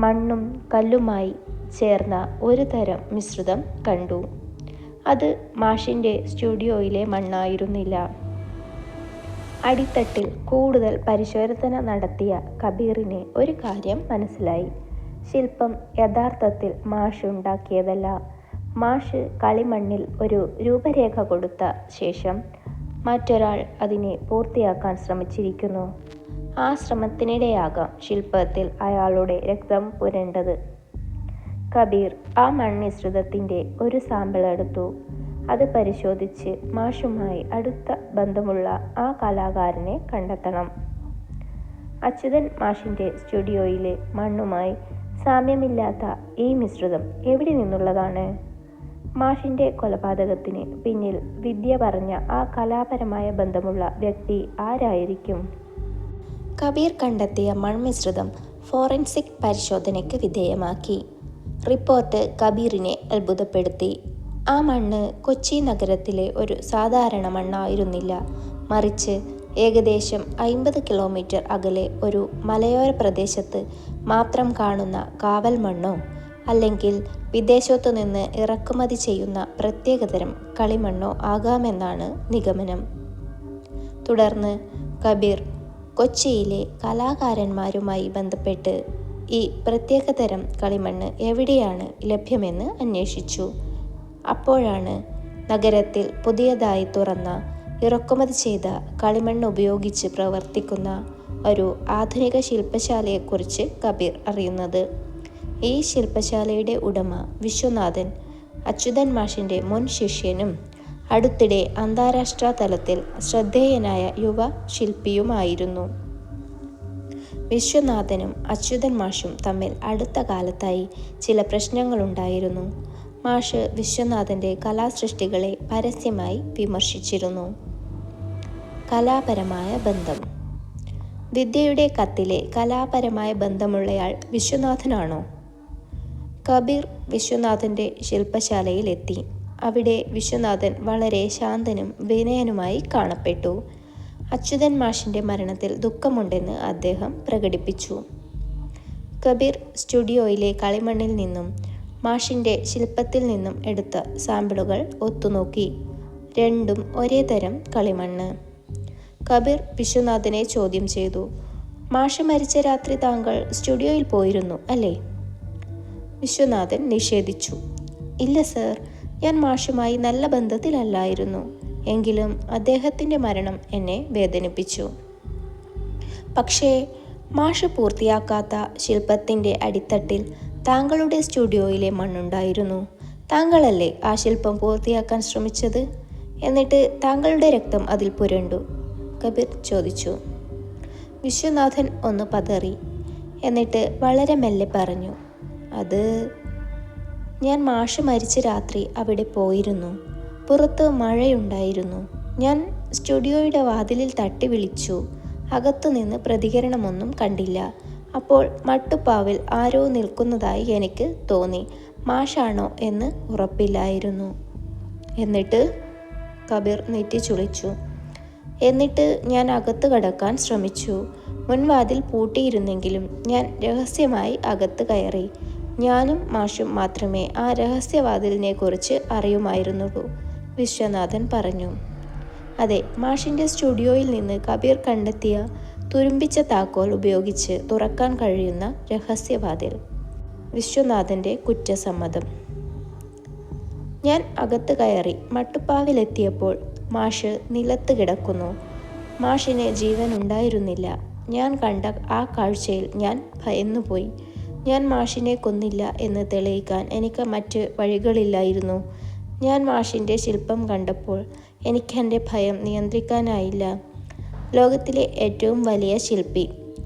മണ്ണും കല്ലുമായി ചേർന്ന ഒരു തരം മിശ്രിതം കണ്ടു. അത് മാഷിൻ്റെ സ്റ്റുഡിയോയിലെ മണ്ണായിരുന്നില്ല. അടിത്തട്ടിൽ കൂടുതൽ പരിശോധന നടത്തിയ കബീറിന് ഒരു കാര്യം മനസ്സിലായി. ശില്പം യഥാർത്ഥത്തിൽ മാഷ് ഉണ്ടാക്കിയതല്ല. മാഷ് കളിമണ്ണിൽ ഒരു രൂപരേഖ കൊടുത്ത ശേഷം മറ്റൊരാൾ അതിനെ പൂർത്തിയാക്കാൻ ശ്രമിച്ചിരിക്കുന്നു. ആ ശ്രമത്തിനിടെയാകാം ശില്പത്തിൽ അയാളുടെ രക്തം പുരണ്ടത്. കബീർ ആ മൺമിശ്രിതത്തിൻ്റെ ഒരു സാമ്പിൾ എടുത്തു. അത് പരിശോധിച്ച് മാഷുമായി അടുത്ത ബന്ധമുള്ള ആ കലാകാരനെ കണ്ടെത്തണം. അച്യുതൻ മാഷിൻ്റെ സ്റ്റുഡിയോയിലെ മണ്ണുമായി സാമ്യമില്ലാത്ത ഈ മിശ്രിതം എവിടെ നിന്നുള്ളതാണ്? മാഷിൻ്റെ കൊലപാതകത്തിന് പിന്നിൽ വിദ്യ പറഞ്ഞ ആ കലാപരമായ ബന്ധമുള്ള വ്യക്തി ആരായിരിക്കും? കബീർ കണ്ടെത്തിയ മൺമിശ്രിതം ഫോറൻസിക് പരിശോധനയ്ക്ക് വിധേയമാക്കി. റിപ്പോർട്ട് കബീറിനെ അത്ഭുതപ്പെടുത്തി. ആ മണ്ണ് കൊച്ചി നഗരത്തിലെ ഒരു സാധാരണ മണ്ണായിരുന്നില്ല, മറിച്ച് ഏകദേശം 50 കിലോമീറ്റർ അകലെ ഒരു മലയോര പ്രദേശത്ത് മാത്രം കാണുന്ന കാവൽ മണ്ണോ അല്ലെങ്കിൽ വിദേശത്തു നിന്ന് ഇറക്കുമതി ചെയ്യുന്ന പ്രത്യേകതരം കളിമണ്ണോ ആകാമെന്നാണ് നിഗമനം. തുടർന്ന് കബീർ കൊച്ചിയിലെ കലാകാരന്മാരുമായി ബന്ധപ്പെട്ട് ഈ പ്രത്യേകതരം കളിമണ്ണ് എവിടെയാണ് ലഭ്യമെന്ന് അന്വേഷിച്ചു. അപ്പോഴാണ് നഗരത്തിൽ പുതിയതായി തുറന്ന ഇറക്കുമതി ചെയ്ത കളിമണ്ണ് ഉപയോഗിച്ച് പ്രവർത്തിക്കുന്ന ഒരു ആധുനിക ശില്പശാലയെക്കുറിച്ച് കബീർ അറിയുന്നത്. ഈ ശില്പശാലയുടെ ഉടമ വിശ്വനാഥൻ അച്യുതൻ മാഷിൻ്റെ മുൻ ശിഷ്യനും അടുത്തിടെ അന്താരാഷ്ട്ര തലത്തിൽ ശ്രദ്ധേയനായ യുവ ശില്പിയുമായിരുന്നു. വിശ്വനാഥനും അച്യുതൻ മാഷും തമ്മിൽ അടുത്ത കാലത്തായി ചില പ്രശ്നങ്ങളുണ്ടായിരുന്നു. മാഷ് വിശ്വനാഥൻ്റെ കലാസൃഷ്ടികളെ പരസ്യമായി വിമർശിച്ചിരുന്നു. കലാപരമായ ബന്ധം. വിദ്യയുടെ കത്തിലെ കലാപരമായ ബന്ധമുള്ളയാൾ വിശ്വനാഥനാണോ? കബീർ വിശ്വനാഥൻ്റെ ശില്പശാലയിലെത്തി. അവിടെ വിശ്വനാഥൻ വളരെ ശാന്തനും വിനയനുമായി കാണപ്പെട്ടു. അച്യുതൻ മാഷിൻ്റെ മരണത്തിൽ ദുഃഖമുണ്ടെന്ന് അദ്ദേഹം പ്രകടിപ്പിച്ചു. കബീർ സ്റ്റുഡിയോയിലെ കളിമണ്ണിൽ നിന്നും മാഷിൻ്റെ ശില്പത്തിൽ നിന്നും എടുത്ത സാമ്പിളുകൾ ഒത്തുനോക്കി. രണ്ടും ഒരേ തരം കളിമണ്ണ്. കബീർ വിശ്വനാഥനെ ചോദ്യം ചെയ്തു. മാഷ് മരിച്ച രാത്രി താങ്കൾ സ്റ്റുഡിയോയിൽ പോയിരുന്നു അല്ലേ? വിശ്വനാഥൻ നിഷേധിച്ചു. ഇല്ല സർ, ഞാൻ മാഷുമായി നല്ല ബന്ധത്തിലല്ലായിരുന്നു. എങ്കിലും അദ്ദേഹത്തിൻ്റെ മരണം എന്നെ വേദനിപ്പിച്ചു. പക്ഷേ മാഷ് പൂർത്തിയാക്കാത്ത ശില്പത്തിൻ്റെ അടിത്തട്ടിൽ താങ്കളുടെ സ്റ്റുഡിയോയിലെ മണ്ണുണ്ടായിരുന്നു. താങ്കളല്ലേ ആ ശില്പം പൂർത്തിയാക്കാൻ ശ്രമിച്ചത്? എന്നിട്ട് താങ്കളുടെ രക്തം അതിൽ പുരണ്ടു, കബീർ ചോദിച്ചു. വിശ്വനാഥൻ ഒന്ന് പതറി. എന്നിട്ട് വളരെ മെല്ലെ പറഞ്ഞു, അത് ഞാൻ മാഷ് മരിച്ച രാത്രി അവിടെ പോയിരുന്നു. പുറത്ത് മഴയുണ്ടായിരുന്നു. ഞാൻ സ്റ്റുഡിയോയുടെ വാതിലിൽ തട്ടി വിളിച്ചു. അകത്തുനിന്ന് പ്രതികരണമൊന്നും കണ്ടില്ല. അപ്പോൾ മട്ടുപ്പാവിൽ ആരോ നിൽക്കുന്നതായി എനിക്ക് തോന്നി. മാഷാണോ എന്ന് ഉറപ്പില്ലായിരുന്നു. എന്നിട്ട്? കബീർ നെറ്റിച്ചുളിച്ചു. എന്നിട്ട് ഞാൻ അകത്ത് കടക്കാൻ ശ്രമിച്ചു. മുൻവാതിൽ പൂട്ടിയിരുന്നെങ്കിലും ഞാൻ രഹസ്യമായി അകത്ത് കയറി. ഞാനും മാഷും മാത്രമേ ആ രഹസ്യവാതിലിനെക്കുറിച്ച് അറിയുമായിരുന്നുള്ളൂ, വിശ്വനാഥൻ പറഞ്ഞു. അതെ, മാഷിൻ്റെ സ്റ്റുഡിയോയിൽ നിന്ന് കബീർ കണ്ടെത്തിയ തുരുമ്പിച്ച താക്കോൽ ഉപയോഗിച്ച് തുറക്കാൻ കഴിയുന്ന രഹസ്യവാതിൽ. വിശ്വനാഥൻ്റെ കുറ്റസമ്മതം. ഞാൻ അകത്ത് കയറി. മട്ടുപ്പാവിലെത്തിയപ്പോൾ മാഷ് നിലത്ത് കിടക്കുന്നു. മാഷിന് ജീവൻ ഉണ്ടായിരുന്നില്ല. ഞാൻ കണ്ട ആ കാഴ്ചയിൽ ഞാൻ ഭയന്നുപോയി. ഞാൻ മാഷിനെ കൊന്നില്ല എന്ന് തെളിയിക്കാൻ എനിക്ക് മറ്റ് വഴികളില്ലായിരുന്നു. ഞാൻ മാഷിൻ്റെ ശില്പം കണ്ടപ്പോൾ എനിക്കെൻ്റെ ഭയം നിയന്ത്രിക്കാനായില്ല. ലോകത്തിലെ ഏറ്റവും വലിയ ശില്പി,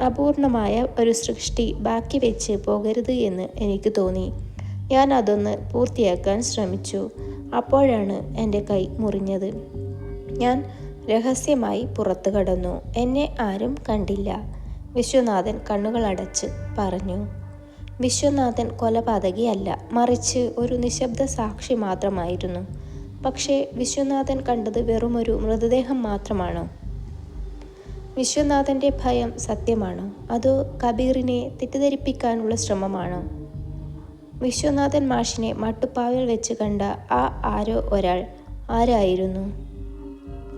അപൂർണമായ ഒരു സൃഷ്ടി ബാക്കി വെച്ച് പോകരുത് എന്ന് എനിക്ക് തോന്നി. ഞാൻ അതൊന്ന് പൂർത്തിയാക്കാൻ ശ്രമിച്ചു. അപ്പോഴാണ് എൻ്റെ കൈ മുറിഞ്ഞത്. ഞാൻ രഹസ്യമായി പുറത്തു കടന്നു. എന്നെ ആരും കണ്ടില്ല, വിശ്വനാഥൻ കണ്ണുകളടച്ച് പറഞ്ഞു. വിശ്വനാഥൻ കൊലപാതകിയല്ല, മറിച്ച് ഒരു നിശബ്ദ സാക്ഷി മാത്രമായിരുന്നു. പക്ഷേ വിശ്വനാഥൻ കണ്ടത് വെറുമൊരു മൃതദേഹം മാത്രമാണോ? വിശ്വനാഥൻ്റെ ഭയം സത്യമാണോ? അതോ കബീറിനെ തെറ്റിദ്ധരിപ്പിക്കാനുള്ള ശ്രമമാണോ? വിശ്വനാഥൻ മാഷിനെ മട്ടുപ്പാവിൽ വെച്ച് കണ്ട ആ ആരോ ഒരാൾ ആരായിരുന്നു?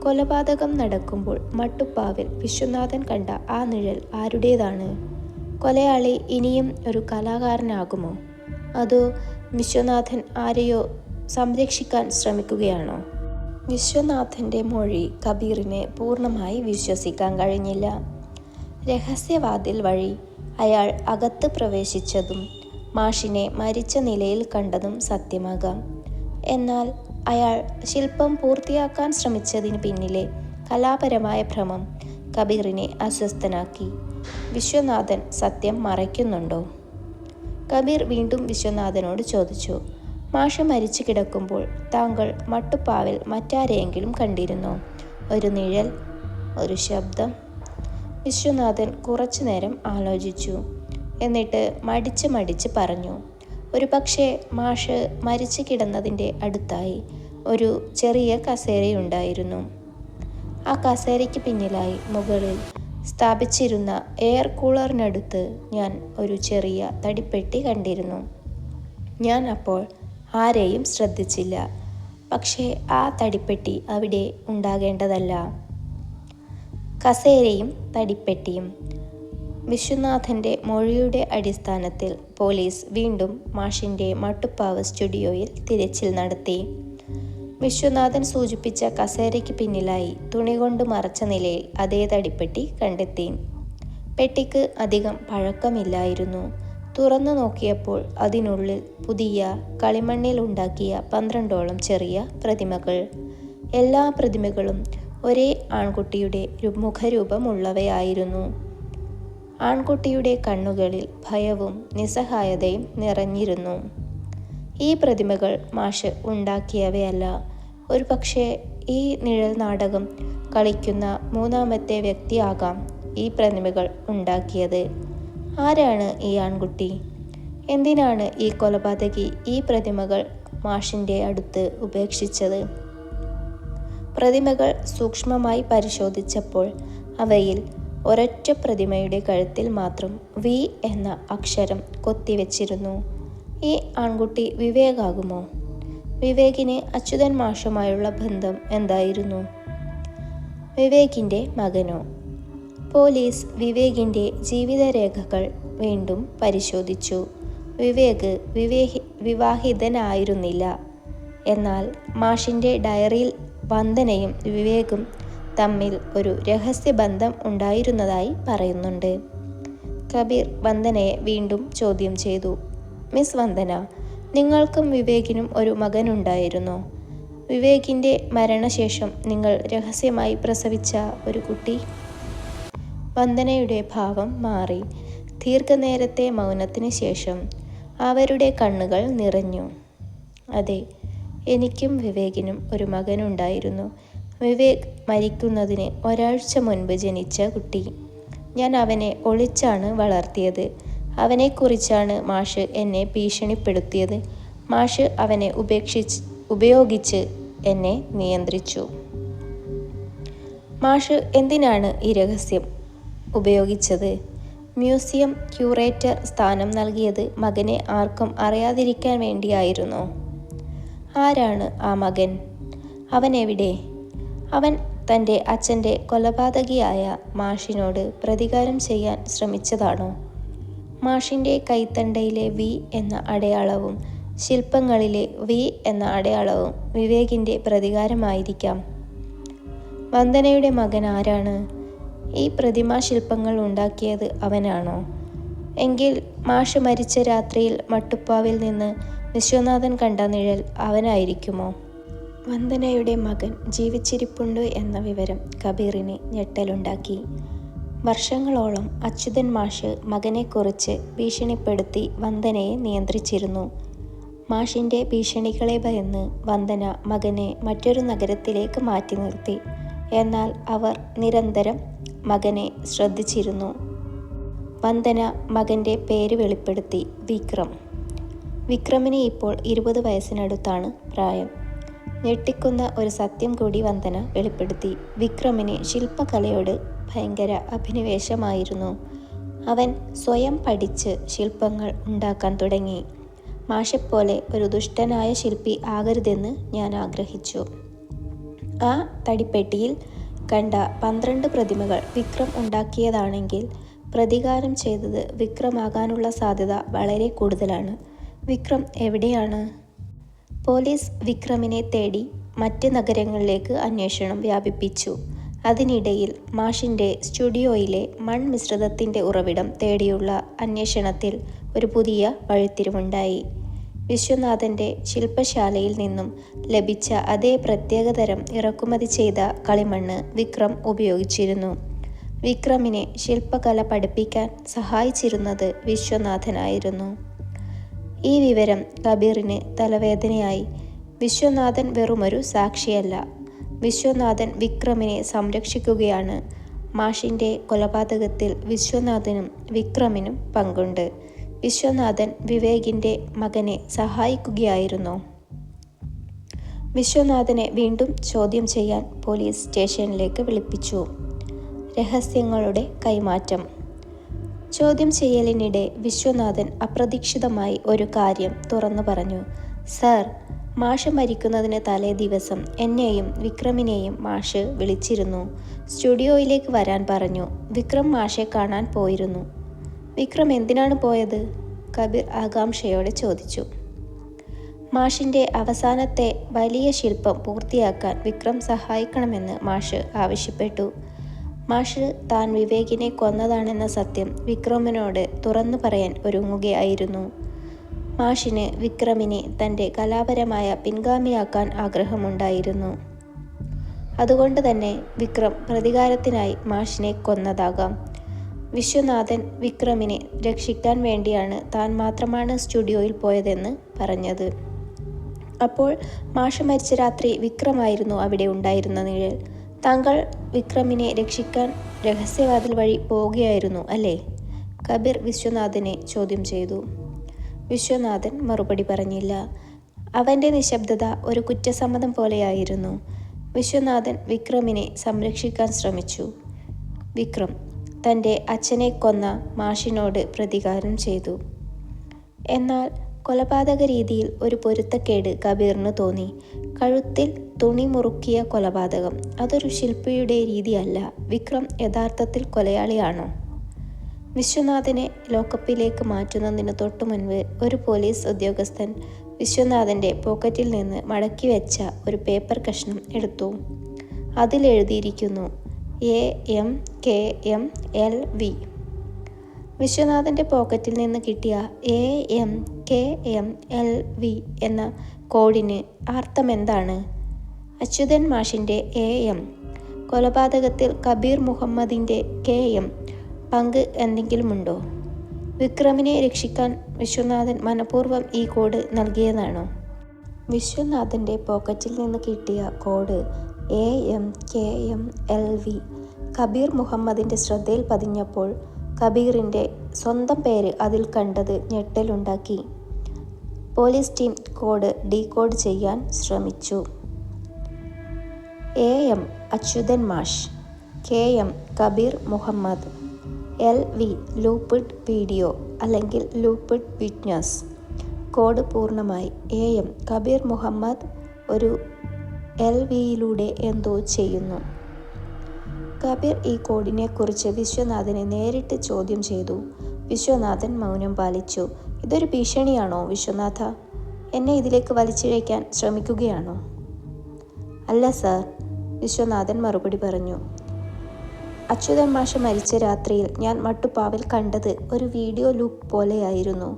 കൊലപാതകം നടക്കുമ്പോൾ മട്ടുപ്പാവിൽ വിശ്വനാഥൻ കണ്ട ആ നിഴൽ ആരുടേതാണ്? കൊലയാളി ഇനിയും ഒരു കലാകാരനാകുമോ? അതോ വിശ്വനാഥൻ ആരെയോ സംരക്ഷിക്കാൻ ശ്രമിക്കുകയാണോ? വിശ്വനാഥൻ്റെ മൊഴി കബീറിനെ പൂർണ്ണമായി വിശ്വസിക്കാൻ കഴിഞ്ഞില്ല. രഹസ്യവാതിൽ വഴി അയാൾ അകത്ത് പ്രവേശിച്ചതും മാഷിനെ മരിച്ച നിലയിൽ കണ്ടതും സത്യമാകാം. എന്നാൽ അയാൾ ശില്പം പൂർത്തിയാക്കാൻ ശ്രമിച്ചതിന് പിന്നിലെ കലാപരമായ ഭ്രമം കബീറിനെ അസ്വസ്ഥനാക്കി. വിശ്വനാഥൻ സത്യം മറയ്ക്കുന്നുണ്ടോ? കബീർ വീണ്ടും വിശ്വനാഥനോട് ചോദിച്ചു. മാഷ് മരിച്ചു കിടക്കുമ്പോൾ താങ്കൾ മട്ടുപ്പാവിൽ മറ്റാരെയെങ്കിലും കണ്ടിരുന്നോ? ഒരു നിഴൽ, ഒരു ശബ്ദം? വിശ്വനാഥൻ കുറച്ചു നേരം ആലോചിച്ചു. എന്നിട്ട് മടിച്ച് പറഞ്ഞു, ഒരു പക്ഷേ മാഷ് മരിച്ചു കിടന്നതിൻ്റെ അടുത്തായി ഒരു ചെറിയ കസേരയുണ്ടായിരുന്നു. ആ കസേരയ്ക്ക് പിന്നിലായി മുകളിൽ സ്ഥാപിച്ചിരുന്ന എയർ കൂളറിനടുത്ത് ഞാൻ ഒരു ചെറിയ തടിപ്പെട്ടി കണ്ടിരുന്നു. ഞാൻ അപ്പോൾ ആരെയും ശ്രദ്ധിച്ചില്ല. പക്ഷേ ആ തടിപ്പെട്ടി അവിടെ ഉണ്ടാകേണ്ടതല്ല. കസേരയും തടിപ്പെട്ടിയും. വിശ്വനാഥൻ്റെ മൊഴിയുടെ അടിസ്ഥാനത്തിൽ പോലീസ് വീണ്ടും മാഷിൻ്റെ മട്ടുപ്പാവ് സ്റ്റുഡിയോയിൽ തിരച്ചിൽ നടത്തി. വിശ്വനാഥൻ സൂചിപ്പിച്ച കസേരയ്ക്ക് പിന്നിലായി തുണി കൊണ്ട് മറച്ച നിലയിൽ അതേ തടിപ്പെട്ടി കണ്ടെത്തി. പെട്ടിക്ക് അധികം പഴക്കമില്ലായിരുന്നു. തുറന്നു നോക്കിയപ്പോൾ അതിനുള്ളിൽ പുതിയ കളിമണ്ണിൽ ഉണ്ടാക്കിയ 12ഓളം ചെറിയ പ്രതിമകൾ. എല്ലാ പ്രതിമകളും ഒരേ ആൺകുട്ടിയുടെ മുഖരൂപമുള്ളവയായിരുന്നു. ആൺകുട്ടിയുടെ കണ്ണുകളിൽ ഭയവും നിസ്സഹായതയും നിറഞ്ഞിരുന്നു. ഈ പ്രതിമകൾ മാഷ് ഉണ്ടാക്കിയവയല്ല. ഒരു പക്ഷേ ഈ നിഴൽ നാടകം കളിക്കുന്ന മൂന്നാമത്തെ വ്യക്തിയാകാം ഈ പ്രതിമകൾ ഉണ്ടാക്കിയത്. ആരാണ് ഈ ആൺകുട്ടി? എന്തിനാണ് ഈ കൊലപാതകി ഈ പ്രതിമകൾ മാഷിൻ്റെ അടുത്ത് ഉപേക്ഷിച്ചത്? പ്രതിമകൾ സൂക്ഷ്മമായി പരിശോധിച്ചപ്പോൾ അവയിൽ ഒരൊറ്റ പ്രതിമയുടെ കഴുത്തിൽ മാത്രം വി എന്ന അക്ഷരം കൊത്തിവെച്ചിരുന്നു. ഈ ആൺകുട്ടി വിവേകാകുമോ? വിവേകിന് അച്യുതൻ മാഷുമായുള്ള ബന്ധം എന്തായിരുന്നു? വിവേകിൻ്റെ മകനോ? പോലീസ് വിവേകിൻ്റെ ജീവിതരേഖകൾ വീണ്ടും പരിശോധിച്ചു. വിവേക് വിവാഹിതനായിരുന്നില്ല. എന്നാൽ മാഷിൻ്റെ ഡയറിയിൽ വന്ദനയും വിവേകും തമ്മിൽ ഒരു രഹസ്യബന്ധം ഉണ്ടായിരുന്നതായി പറയുന്നുണ്ട്. കബീർ വന്ദനയെ വീണ്ടും ചോദ്യം ചെയ്തു. മിസ് വന്ദന, നിങ്ങൾക്കും വിവേകിനും ഒരു മകനുണ്ടായിരുന്നോ? വിവേകിൻ്റെ മരണശേഷം നിങ്ങൾ രഹസ്യമായി പ്രസവിച്ച ഒരു കുട്ടി? വന്ദനയുടെ ഭാവം മാറി. ദീർഘനേരത്തെ മൗനത്തിന് ശേഷം അവരുടെ കണ്ണുകൾ നിറഞ്ഞു. അതെ, എനിക്കും വിവേകിനും ഒരു മകനുണ്ടായിരുന്നു. വിവേക് മരിക്കുന്നതിന് ഒരാഴ്ച മുൻപ് ജനിച്ച കുട്ടി. ഞാൻ അവനെ ഒളിച്ചാണ് വളർത്തിയത്. അവനെക്കുറിച്ചാണ് മാഷ് എന്നെ ഭീഷണിപ്പെടുത്തിയത്. മാഷ് അവനെ ഉപയോഗിച്ച് എന്നെ നിയന്ത്രിച്ചു. മാഷ് എന്തിനാണ് ഈ രഹസ്യം ഉപയോഗിച്ചത്? മ്യൂസിയം ക്യൂറേറ്റർ സ്ഥാനം നൽകിയത് മകനെ ആർക്കും അറിയാതിരിക്കാൻ വേണ്ടിയായിരുന്നോ? ആരാണ് ആ മകൻ? അവൻ എവിടെ? അവൻ തൻ്റെ അച്ഛൻ്റെ കൊലപാതകിയായ മാഷിനോട് പ്രതികാരം ചെയ്യാൻ ശ്രമിച്ചതാണോ? മാഷിൻ്റെ കൈത്തണ്ടയിലെ വി എന്ന അടയാളവും ശില്പങ്ങളിലെ വി എന്ന അടയാളവും വിവേകിൻ്റെ പ്രതികാരമായിരിക്കാം. വന്ദനയുടെ മകൻ ആരാണ്? ഈ പ്രതിമാശില്പങ്ങൾ ഉണ്ടാക്കിയത് അവനാണോ? എങ്കിൽ മാഷ് മരിച്ച രാത്രിയിൽ മട്ടുപ്പാവിൽ നിന്ന് വിശ്വനാഥൻ കണ്ട നിഴൽ അവനായിരിക്കുമോ? വന്ദനയുടെ മകൻ ജീവിച്ചിരിപ്പുണ്ട് എന്ന വിവരം കബീറിന് ഞെട്ടലുണ്ടാക്കി. വർഷങ്ങളോളം അച്യുതൻ മാഷ് മകനെക്കുറിച്ച് ഭീഷണിപ്പെടുത്തി വന്ദനയെ നിയന്ത്രിച്ചിരുന്നു. മാഷിൻ്റെ ഭീഷണികളെ ഭയന്ന് വന്ദന മകനെ മറ്റൊരു നഗരത്തിലേക്ക് മാറ്റി നിർത്തി. എന്നാൽ അവർ നിരന്തരം മകനെ ശ്രദ്ധിച്ചിരുന്നു. വന്ദന മകൻ്റെ പേര് വെളിപ്പെടുത്തി. വിക്രം. വിക്രമിന് ഇപ്പോൾ 20 വയസ്സിനടുത്താണ് പ്രായം. ഞെട്ടിക്കുന്ന ഒരു സത്യം കൂടി വന്ദന വെളിപ്പെടുത്തി. വിക്രമിന് ശില്പകലയോട് ഭയങ്കര അഭിനിവേശമായിരുന്നു. അവൻ സ്വയം പഠിച്ച് ശില്പങ്ങൾ ഉണ്ടാക്കാൻ തുടങ്ങി. മാഷെപ്പോലെ ഒരു ദുഷ്ടനായ ശില്പി ആകരുതെന്ന് ഞാൻ ആഗ്രഹിച്ചു. ആ തടിപ്പെട്ടിയിൽ കണ്ട 12 പ്രതിമകൾ വിക്രം ഉണ്ടാക്കിയതാണെങ്കിൽ പ്രതികാരം ചെയ്തത് വിക്രമാകാനുള്ള സാധ്യത വളരെ കൂടുതലാണ്. വിക്രം എവിടെയാണ്? പോലീസ് വിക്രമിനെ തേടി മറ്റ് നഗരങ്ങളിലേക്ക് അന്വേഷണം വ്യാപിപ്പിച്ചു. അതിനിടയിൽ മാഷിൻ്റെ സ്റ്റുഡിയോയിലെ മൺമിശ്രിതത്തിൻ്റെ ഉറവിടം തേടിയുള്ള അന്വേഷണത്തിൽ ഒരു പുതിയ വഴിത്തിരിവുണ്ടായി. വിശ്വനാഥൻ്റെ ശില്പശാലയിൽ നിന്നും ലഭിച്ച അതേ പ്രത്യേകതരം ഇറക്കുമതി ചെയ്ത കളിമണ്ണ് വിക്രം ഉപയോഗിച്ചിരുന്നു. വിക്രമിനെ ശില്പകല പഠിപ്പിക്കാൻ സഹായിച്ചിരുന്നത് വിശ്വനാഥനായിരുന്നു. ഈ വിവരം കബീറിന് തലവേദനയായി. വിശ്വനാഥൻ വെറുമൊരു സാക്ഷിയല്ല. വിശ്വനാഥൻ വിക്രമിനെ സംരക്ഷിക്കുകയാണ്. മാഷിൻ്റെ കൊലപാതകത്തിൽ വിശ്വനാഥനും വിക്രമിനും പങ്കുണ്ട്. വിശ്വനാഥൻ വിവേകിൻ്റെ മകനെ സഹായിക്കുകയായിരുന്നോ? വിശ്വനാഥനെ വീണ്ടും ചോദ്യം ചെയ്യാൻ പോലീസ് സ്റ്റേഷനിലേക്ക് വിളിപ്പിച്ചു. രഹസ്യങ്ങളുടെ കൈമാറ്റം. ചോദ്യം ചെയ്യലിനിടെ വിശ്വനാഥൻ അപ്രതീക്ഷിതമായി ഒരു കാര്യം തുറന്നു പറഞ്ഞു. സർ, മാഷ് മരിക്കുന്നതിന് തലേ ദിവസം എന്നെയും വിക്രമിനെയും മാഷ് വിളിച്ചിരുന്നു. സ്റ്റുഡിയോയിലേക്ക് വരാൻ പറഞ്ഞു. വിക്രം മാഷെ കാണാൻ പോയിരുന്നു. വിക്രം എന്തിനാണ് പോയത്? കബീർ ആകാംക്ഷയോടെ ചോദിച്ചു. മാഷിൻ്റെ അവസാനത്തെ വലിയ ശില്പം പൂർത്തിയാക്കാൻ വിക്രം സഹായിക്കണമെന്ന് മാഷ് ആവശ്യപ്പെട്ടു. മാഷ് താൻ വിവേകിനെ കൊന്നതാണെന്ന സത്യം വിക്രമിനോട് തുറന്നു പറയാൻ ഒരുങ്ങുകയായിരുന്നു. മാഷിന് വിക്രമിനെ തൻ്റെ കലാപരമായ പിൻഗാമിയാക്കാൻ ആഗ്രഹമുണ്ടായിരുന്നു. അതുകൊണ്ട് തന്നെ വിക്രം പ്രതികാരത്തിനായി മാഷിനെ കൊന്നതാകാം. വിശ്വനാഥൻ വിക്രമിനെ രക്ഷിക്കാൻ വേണ്ടിയാണ് താൻ മാത്രമാണ് സ്റ്റുഡിയോയിൽ പോയതെന്ന് പറഞ്ഞത്. അപ്പോൾ മാഷ് മരിച്ച രാത്രി വിക്രമായിരുന്നു അവിടെ ഉണ്ടായിരുന്ന നിഴൽ. താങ്കൾ വിക്രമിനെ രക്ഷിക്കാൻ രഹസ്യവാതിൽ വഴി പോവുകയായിരുന്നു അല്ലേ? കബീർ വിശ്വനാഥനെ ചോദ്യം ചെയ്തു. വിശ്വനാഥൻ മറുപടി പറഞ്ഞില്ല. അവൻ്റെ നിശബ്ദത ഒരു കുറ്റസമ്മതം പോലെയായിരുന്നു. വിശ്വനാഥൻ വിക്രമിനെ സംരക്ഷിക്കാൻ ശ്രമിച്ചു. വിക്രം തൻ്റെ അച്ഛനെ കൊന്ന മാഷിനോട് പ്രതികാരം ചെയ്തു. എന്നാൽ കൊലപാതക രീതിയിൽ ഒരു പൊരുത്തക്കേട് കബീറിന് തോന്നി. കഴുത്തിൽ തുണി മുറുക്കിയ കൊലപാതകം അതൊരു ശില്പിയുടെ രീതിയല്ല. വിക്രം യഥാർത്ഥത്തിൽ കൊലയാളിയാണോ? വിശ്വനാഥനെ ലോക്കപ്പിലേക്ക് മാറ്റുന്നതിന് തൊട്ടു മുൻപ് ഒരു പോലീസ് ഉദ്യോഗസ്ഥൻ വിശ്വനാഥൻ്റെ പോക്കറ്റിൽ നിന്ന് മടക്കി വെച്ച ഒരു പേപ്പർ കഷ്ണം എടുത്തു. അതിലെഴുതിയിരിക്കുന്നു AMKMLV. വിശ്വനാഥൻ്റെ പോക്കറ്റിൽ നിന്ന് കിട്ടിയ AMKMLV എന്ന കോഡിന് അർത്ഥമെന്താണ്? അച്യുതൻ മാഷിൻ്റെ AM, കൊലപാതകത്തിൽ കബീർ മുഹമ്മദിൻ്റെ KM പങ്ക് എന്തെങ്കിലുമുണ്ടോ? വിക്രമിനെ രക്ഷിക്കാൻ വിശ്വനാഥൻ മനഃപൂർവ്വം ഈ കോഡ് നൽകിയതാണോ? വിശ്വനാഥൻ്റെ പോക്കറ്റിൽ നിന്ന് കിട്ടിയ കോഡ് AMKMLV കബീർ മുഹമ്മദിൻ്റെ ശ്രദ്ധയിൽ പതിഞ്ഞപ്പോൾ കബീറിൻ്റെ സ്വന്തം പേര് അതിൽ കണ്ടത് ഞെട്ടലുണ്ടാക്കി. പോലീസ് ടീം കോഡ് ഡീകോഡ് ചെയ്യാൻ ശ്രമിച്ചു. AM അച്യുതൻ മാഷ്, KM കബീർ മുഹമ്മദ്, LV ലൂപ്പിഡ് വീഡിയോ അല്ലെങ്കിൽ ലൂപ്പിഡ് വിറ്റ്നസ്. കോഡ് പൂർണ്ണമായി. AM കബീർ മുഹമ്മദ് ഒരു LVയിലൂടെ എന്തോ ചെയ്യുന്നു. കബീർ ഈ കോഡിനെക്കുറിച്ച് വിശ്വനാഥനെ നേരിട്ട് ചോദ്യം ചെയ്തു. വിശ്വനാഥൻ മൗനം പാലിച്ചു. ഇതൊരു ഭീഷണിയാണോ വിശ്വനാഥ? എന്നെ ഇതിലേക്ക് വലിച്ചിഴയ്ക്കാൻ ശ്രമിക്കുകയാണോ? അല്ല സാർ, വിശ്വനാഥൻ മറുപടി പറഞ്ഞു. അച്യുതൻ മാഷ് മരിച്ച രാത്രിയിൽ ഞാൻ മട്ടുപ്പാവിൽ കണ്ടത് ഒരു വീഡിയോ ലൂപ്പ് പോലെയായിരുന്നു.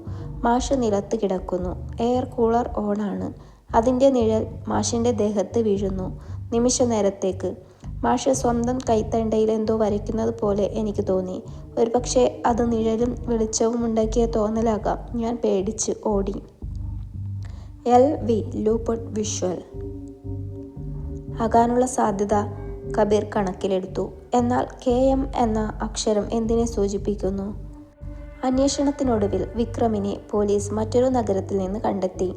മാഷ് നിലത്ത് കിടക്കുന്നു. എയർ കൂളർ ഓണാണ്. അതിൻ്റെ നിഴൽ മാഷിൻ്റെ ദേഹത്ത് വീഴുന്നു. നിമിഷ നേരത്തേക്ക് മാഷ് സ്വന്തം കൈത്തണ്ടയിൽ എന്തോ വരയ്ക്കുന്നത് പോലെ എനിക്ക് തോന്നി. ഒരുപക്ഷെ അത് നിഴലും വെളിച്ചവും ഉണ്ടാക്കിയ തോന്നലാകാം. ഞാൻ പേടിച്ച് ഓടി. LV ലൂപ്പിഡ് വിഷ്വൽ ആകാനുള്ള സാധ്യത കബീർ കണക്കിലെടുത്തു. എന്നാൽ KM എന്ന അക്ഷരം എന്തിനെ സൂചിപ്പിക്കുന്നു? അന്വേഷണത്തിനൊടുവിൽ വിക്രമിനെ പോലീസ് മറ്റൊരു നഗരത്തിൽ നിന്ന് കണ്ടെത്തി,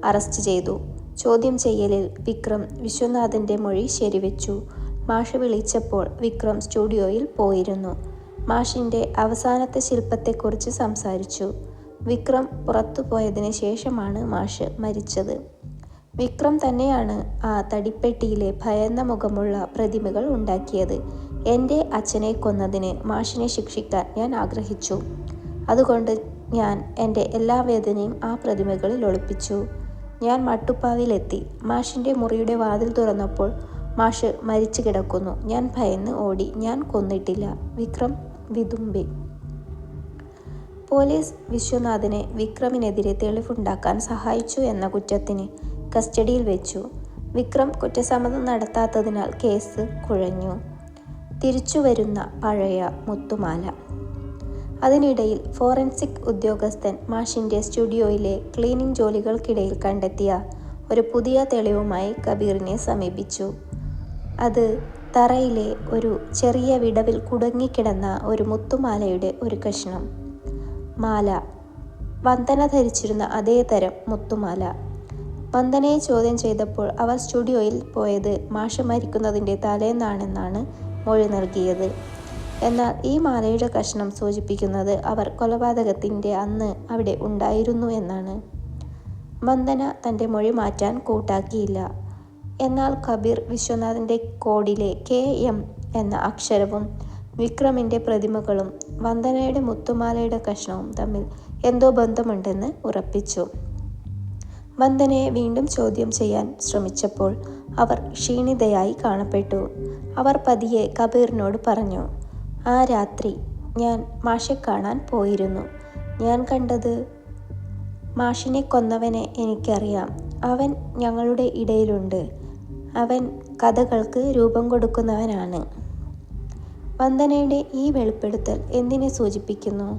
അറസ്റ്റ് ചെയ്തു. ചോദ്യം ചെയ്യലിൽ വിക്രം വിശ്വനാഥൻ്റെ മൊഴി ശരിവെച്ചു. മാഷ് വിളിച്ചപ്പോൾ വിക്രം സ്റ്റുഡിയോയിൽ പോയിരുന്നു. മാഷിൻ്റെ അവസാനത്തെ ശില്പത്തെക്കുറിച്ച് സംസാരിച്ചു. വിക്രം പുറത്തു പോയതിന് ശേഷമാണ് മാഷ് മരിച്ചത്. വിക്രം തന്നെയാണ് ആ തടിപ്പെട്ടിയിലെ ഭയന്ന മുഖമുള്ള പ്രതിമകൾ ഉണ്ടാക്കിയത്. എൻ്റെ അച്ഛനെ കൊന്നതിന് മാഷിനെ ശിക്ഷിക്കാൻ ഞാൻ ആഗ്രഹിച്ചു. അതുകൊണ്ട് ഞാൻ എൻ്റെ എല്ലാ വേദനയും ആ പ്രതിമകളിൽ ഒളിപ്പിച്ചു. ഞാൻ മട്ടുപ്പാവിലെത്തി. മാഷിൻ്റെ മുറിയുടെ വാതിൽ തുറന്നപ്പോൾ മാഷ് മരിച്ചു കിടക്കുന്നു. ഞാൻ ഭയന്ന് ഓടി. ഞാൻ കൊന്നിട്ടില്ല, വിക്രം വിതുമ്പി. പോലീസ് വിശ്വനാഥനെ വിക്രമിനെതിരെ തെളിവുണ്ടാക്കാൻ സഹായിച്ചു എന്ന കുറ്റത്തിന് കസ്റ്റഡിയിൽ വെച്ചു. വിക്രം കുറ്റസമ്മതം നടത്താത്തതിനാൽ കേസ് കുഴഞ്ഞു. തിരിച്ചുവരുന്ന പഴയ മുത്തുമാല. അതിനിടയിൽ ഫോറൻസിക് ഉദ്യോഗസ്ഥൻ മാഷിൻ്റെ സ്റ്റുഡിയോയിലെ ക്ലീനിംഗ് ജോലികൾക്കിടയിൽ കണ്ടെത്തിയ ഒരു പുതിയ തെളിവുമായി കബീറിനെ സമീപിച്ചു. അത് തറയിലെ ഒരു ചെറിയ വിടവിൽ കുടുങ്ങിക്കിടന്ന ഒരു മുത്തുമാലയുടെ ഒരു കഷ്ണം. മാല വന്ദന ധരിച്ചിരുന്ന അതേ തരം മുത്തുമാല. വന്ദനയെ ചോദ്യം ചെയ്തപ്പോൾ അവർ സ്റ്റുഡിയോയിൽ പോയത് മാഷ് മരിക്കുന്നതിൻ്റെ തലേന്നാണെന്നാണ് മൊഴി നൽകിയത്. എന്നാൽ ഈ മാലയുടെ കഷ്ണം സൂചിപ്പിക്കുന്നത് അവർ കൊലപാതകത്തിൻ്റെ അന്ന് അവിടെ ഉണ്ടായിരുന്നു എന്നാണ്. വന്ദന തൻ്റെ മൊഴി മാറ്റാൻ കൂട്ടാക്കിയില്ല. എന്നാൽ കബീർ വിശ്വനാഥൻ്റെ കോഡിലെ KM എന്ന അക്ഷരവും വിക്രമിൻ്റെ പ്രതിമകളും വന്ദനയുടെ മുത്തുമാലയുടെ കഷ്ണവും തമ്മിൽ എന്തോ ബന്ധമുണ്ടെന്ന് ഉറപ്പിച്ചു. വന്ദനയെ വീണ്ടും ചോദ്യം ചെയ്യാൻ ശ്രമിച്ചപ്പോൾ അവർ ക്ഷീണിതയായി കാണപ്പെട്ടു. അവർ പതിയെ കബീറിനോട് പറഞ്ഞു, ആ രാത്രി ഞാൻ മാഷെ കാണാൻ പോയിരുന്നു. ഞാൻ കണ്ടത് മാഷിനെ കൊന്നവനെ എനിക്കറിയാം. അവൻ ഞങ്ങളുടെ ഇടയിലുണ്ട്. അവൻ കഥകൾക്ക് രൂപം കൊടുക്കുന്നവനാണ്. വന്ദനയുടെ ഈ വെളിപ്പെടുത്തൽ എന്തിനെ സൂചിപ്പിക്കുന്നു?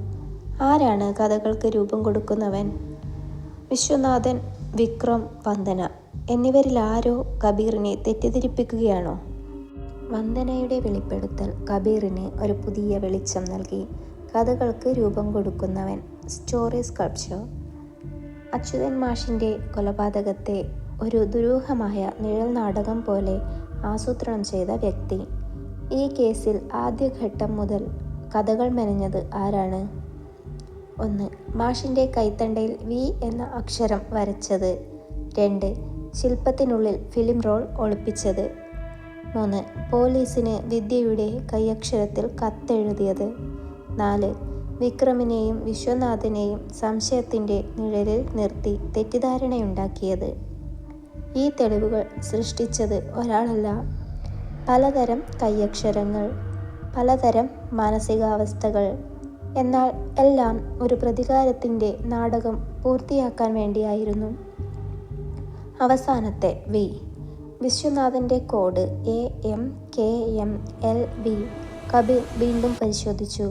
ആരാണ് കഥകൾക്ക് രൂപം കൊടുക്കുന്നവൻ? വിശ്വനാഥൻ വിക്രം, വന്ദന എന്നിവരിൽ ആരോ കബീറിനെ തെറ്റിദ്ധരിപ്പിക്കുകയാണോ? വന്ദനയുടെ വെളിപ്പെടുത്തൽ കബീറിന് ഒരു പുതിയ വെളിച്ചം നൽകി. കഥകൾക്ക് രൂപം കൊടുക്കുന്നവൻ, സ്റ്റോറി സ്കൾപ്ചർ. അച്യുതൻ മാഷിൻ്റെ കൊലപാതകത്തെ ഒരു ദുരൂഹമായ നിഴൽ നാടകം പോലെ ആസൂത്രണം ചെയ്ത വ്യക്തി. ഈ കേസിൽ ആദ്യഘട്ടം മുതൽ കഥകൾ മെനഞ്ഞത് ആരാണ്? 1. മാഷിൻ്റെ കൈത്തണ്ടയിൽ വി എന്ന അക്ഷരം വരച്ചത്. 2. ശില്പത്തിനുള്ളിൽ ഫിലിം റോൾ ഒളിപ്പിച്ചത്. 3. പോലീസിന് വിദ്യയുടെ കൈയക്ഷരത്തിൽ കത്തെഴുതിയത്. 4. വിക്രമിനെയും വിശ്വനാഥനെയും സംശയത്തിൻ്റെ നിഴലിൽ നിർത്തി തെറ്റിദ്ധാരണയുണ്ടാക്കിയത്. ഈ തെളിവുകൾ സൃഷ്ടിച്ചത് ഒരാളല്ല, പലതരം കൈയക്ഷരങ്ങൾ, പലതരം മാനസികാവസ്ഥകൾ. എന്നാൽ എല്ലാം ഒരു പ്രതികാരത്തിൻ്റെ നാടകം പൂർത്തിയാക്കാൻ വേണ്ടിയായിരുന്നു. അവസാനത്തെ വി, വിശ്വനാഥൻ്റെ കോഡ് AMKMLV. കബീർ വീണ്ടും പരിശോധിച്ചു.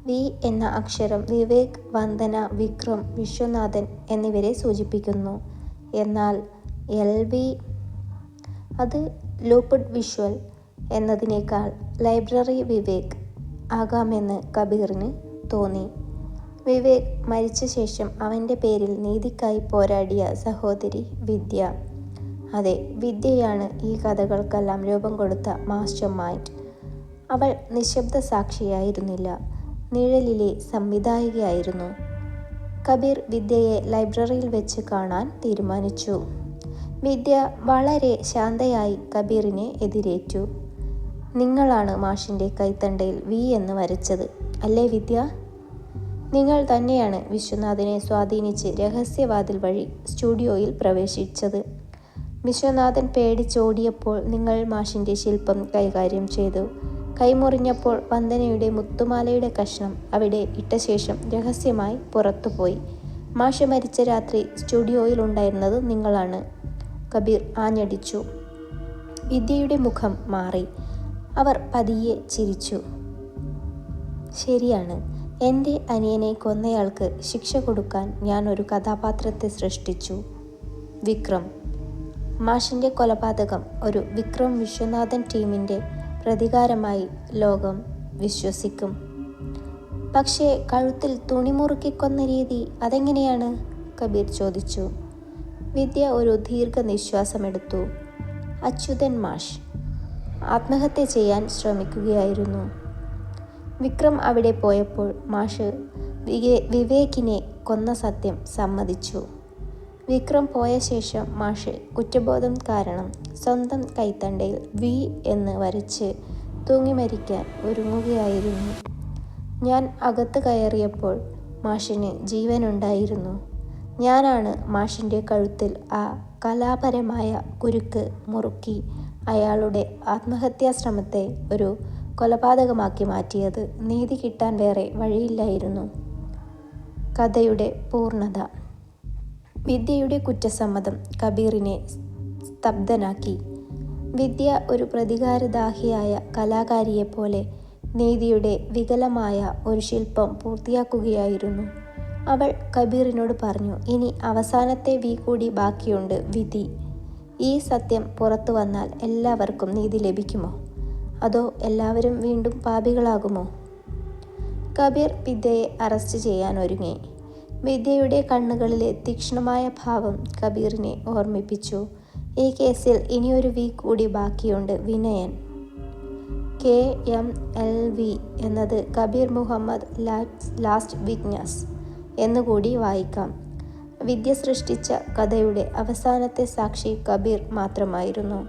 വി എന്ന അക്ഷരം വിവേക്, വന്ദന, വിക്രം, വിശ്വനാഥൻ എന്നിവരെ സൂചിപ്പിക്കുന്നു. എന്നാൽ LV, അത് ലൂപ്ഡ് വിഷ്വൽ എന്നതിനേക്കാൾ ലൈബ്രറി വിവേക് ആകാമെന്ന് കബീറിന് തോന്നി. വിവേക് മരിച്ച ശേഷം അവൻ്റെ പേരിൽ നീതിക്കായി പോരാടിയ സഹോദരി വിദ്യ. അതെ, വിദ്യയാണ് ഈ കഥകൾക്കെല്ലാം രൂപം കൊടുത്ത മാസ്റ്റർ മൈൻഡ്. അവൾ നിശബ്ദ സാക്ഷിയായിരുന്നില്ല, നിഴലിലെ സംവിധായികയായിരുന്നു. കബീർ വിദ്യയെ ലൈബ്രറിയിൽ വെച്ച് കാണാൻ തീരുമാനിച്ചു. വിദ്യ വളരെ ശാന്തയായി കബീറിനെ എതിരേറ്റു. നിങ്ങളാണ് മാഷിൻ്റെ കൈത്തണ്ടയിൽ വി എന്ന് വരച്ചത്, അല്ലേ വിദ്യ? നിങ്ങൾ തന്നെയാണ് വിശ്വനാഥനെ സ്വാധീനിച്ച് രഹസ്യവാതിൽ വഴി സ്റ്റുഡിയോയിൽ പ്രവേശിച്ചത്. വിശ്വനാഥൻ പേടിച്ചോടിയപ്പോൾ നിങ്ങൾ മാഷിൻ്റെ ശില്പം കൈകാര്യം ചെയ്തു. കൈമുറിഞ്ഞപ്പോൾ വന്ദനയുടെ മുത്തുമാലയുടെ കഷ്ണം അവിടെ ഇട്ട ശേഷം രഹസ്യമായി പുറത്തുപോയി. മാഷ് മരിച്ച രാത്രി സ്റ്റുഡിയോയിൽ ഉണ്ടായിരുന്നത് നിങ്ങളാണ്. കബീർ ആഞ്ഞടിച്ചു. വിദ്യയുടെ മുഖം മാറി. അവർ പതിയെ ചിരിച്ചു. ശരിയാണ്, എൻ്റെ അനിയനെ കൊന്നയാൾക്ക് ശിക്ഷ കൊടുക്കാൻ ഞാൻ ഒരു കഥാപാത്രത്തെ സൃഷ്ടിച്ചു. വിക്രം. മാഷിൻ്റെ കൊലപാതകം ഒരു വിക്രം വിശ്വനാഥൻ ടീമിൻ്റെ പ്രതികാരമായി ലോകം വിശ്വസിക്കും. പക്ഷേ കഴുത്തിൽ തുണി മുറുക്കി കൊന്ന രീതി അതെങ്ങനെയാണ്? കബീർ ചോദിച്ചു. വിദ്യ ഒരു ദീർഘനിശ്വാസമെടുത്തു. അച്യുതൻ മാഷ് ആത്മഹത്യ ചെയ്യാൻ ശ്രമിക്കുകയായിരുന്നു. വിക്രം അവിടെ പോയപ്പോൾ മാഷ് വിവേകിനെ കൊന്ന സത്യം സമ്മതിച്ചു. വിക്രം പോയ ശേഷം മാഷ് കുറ്റബോധം കാരണം സ്വന്തം കൈത്തണ്ടയിൽ വി എന്ന് വരച്ച് തൂങ്ങി മരിക്കാൻ ഒരുങ്ങുകയായിരുന്നു. ഞാൻ അകത്ത് കയറിയപ്പോൾ മാഷിന് ജീവനുണ്ടായിരുന്നു. ഞാനാണ് മാഷിൻ്റെ കഴുത്തിൽ ആ കലാപരമായ കുരുക്ക് മുറുക്കി അയാളുടെ ആത്മഹത്യാശ്രമത്തെ ഒരു കൊലപാതകമാക്കി മാറ്റിയത്. നീതി കിട്ടാൻ വേറെ വഴിയില്ലായിരുന്നു. കഥയുടെ പൂർണ്ണത. വിദ്യയുടെ കുറ്റസമ്മതം കബീറിനെ സ്തബ്ധനാക്കി. വിദ്യ ഒരു പ്രതികാരദാഹിയായ കലാകാരിയെപ്പോലെ നീതിയുടെ വികലമായ ഒരു ശില്പം പൂർത്തിയാക്കുകയായിരുന്നു. അവൾ കബീറിനോട് പറഞ്ഞു, ഇനി അവസാനത്തെ വി കൂടി ബാക്കിയുണ്ട് വിധി. ഈ സത്യം പുറത്തു വന്നാൽ എല്ലാവർക്കും നീതി ലഭിക്കുമോ? അതോ എല്ലാവരും വീണ്ടും പാപികളാകുമോ? കബീർ വിദ്യയെ അറസ്റ്റ് ചെയ്യാൻ ഒരുങ്ങി. വിദ്യയുടെ കണ്ണുകളിലെ തീക്ഷ്ണമായ ഭാവം കബീറിനെ ഓർമ്മിപ്പിച്ചു. ഈ കേസിൽ ഇനിയൊരു വി കൂടി ബാക്കിയുണ്ട്, വിനയൻ. KMLV എന്നത് കബീർ മുഹമ്മദ് ലാസ്റ്റ് വിറ്റ്നസ് എന്നുകൂടി വായിക്കാം. വിദ്യ സൃഷ്ടിച്ച കഥയുടെ അവസാനത്തെ സാക്ഷി കബീർ മാത്രമായിരുന്നു.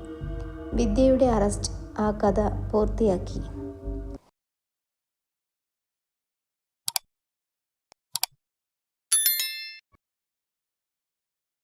വിദ്യയുടെ അറസ്റ്റ് ആ കഥ പൂർത്തിയാക്കി.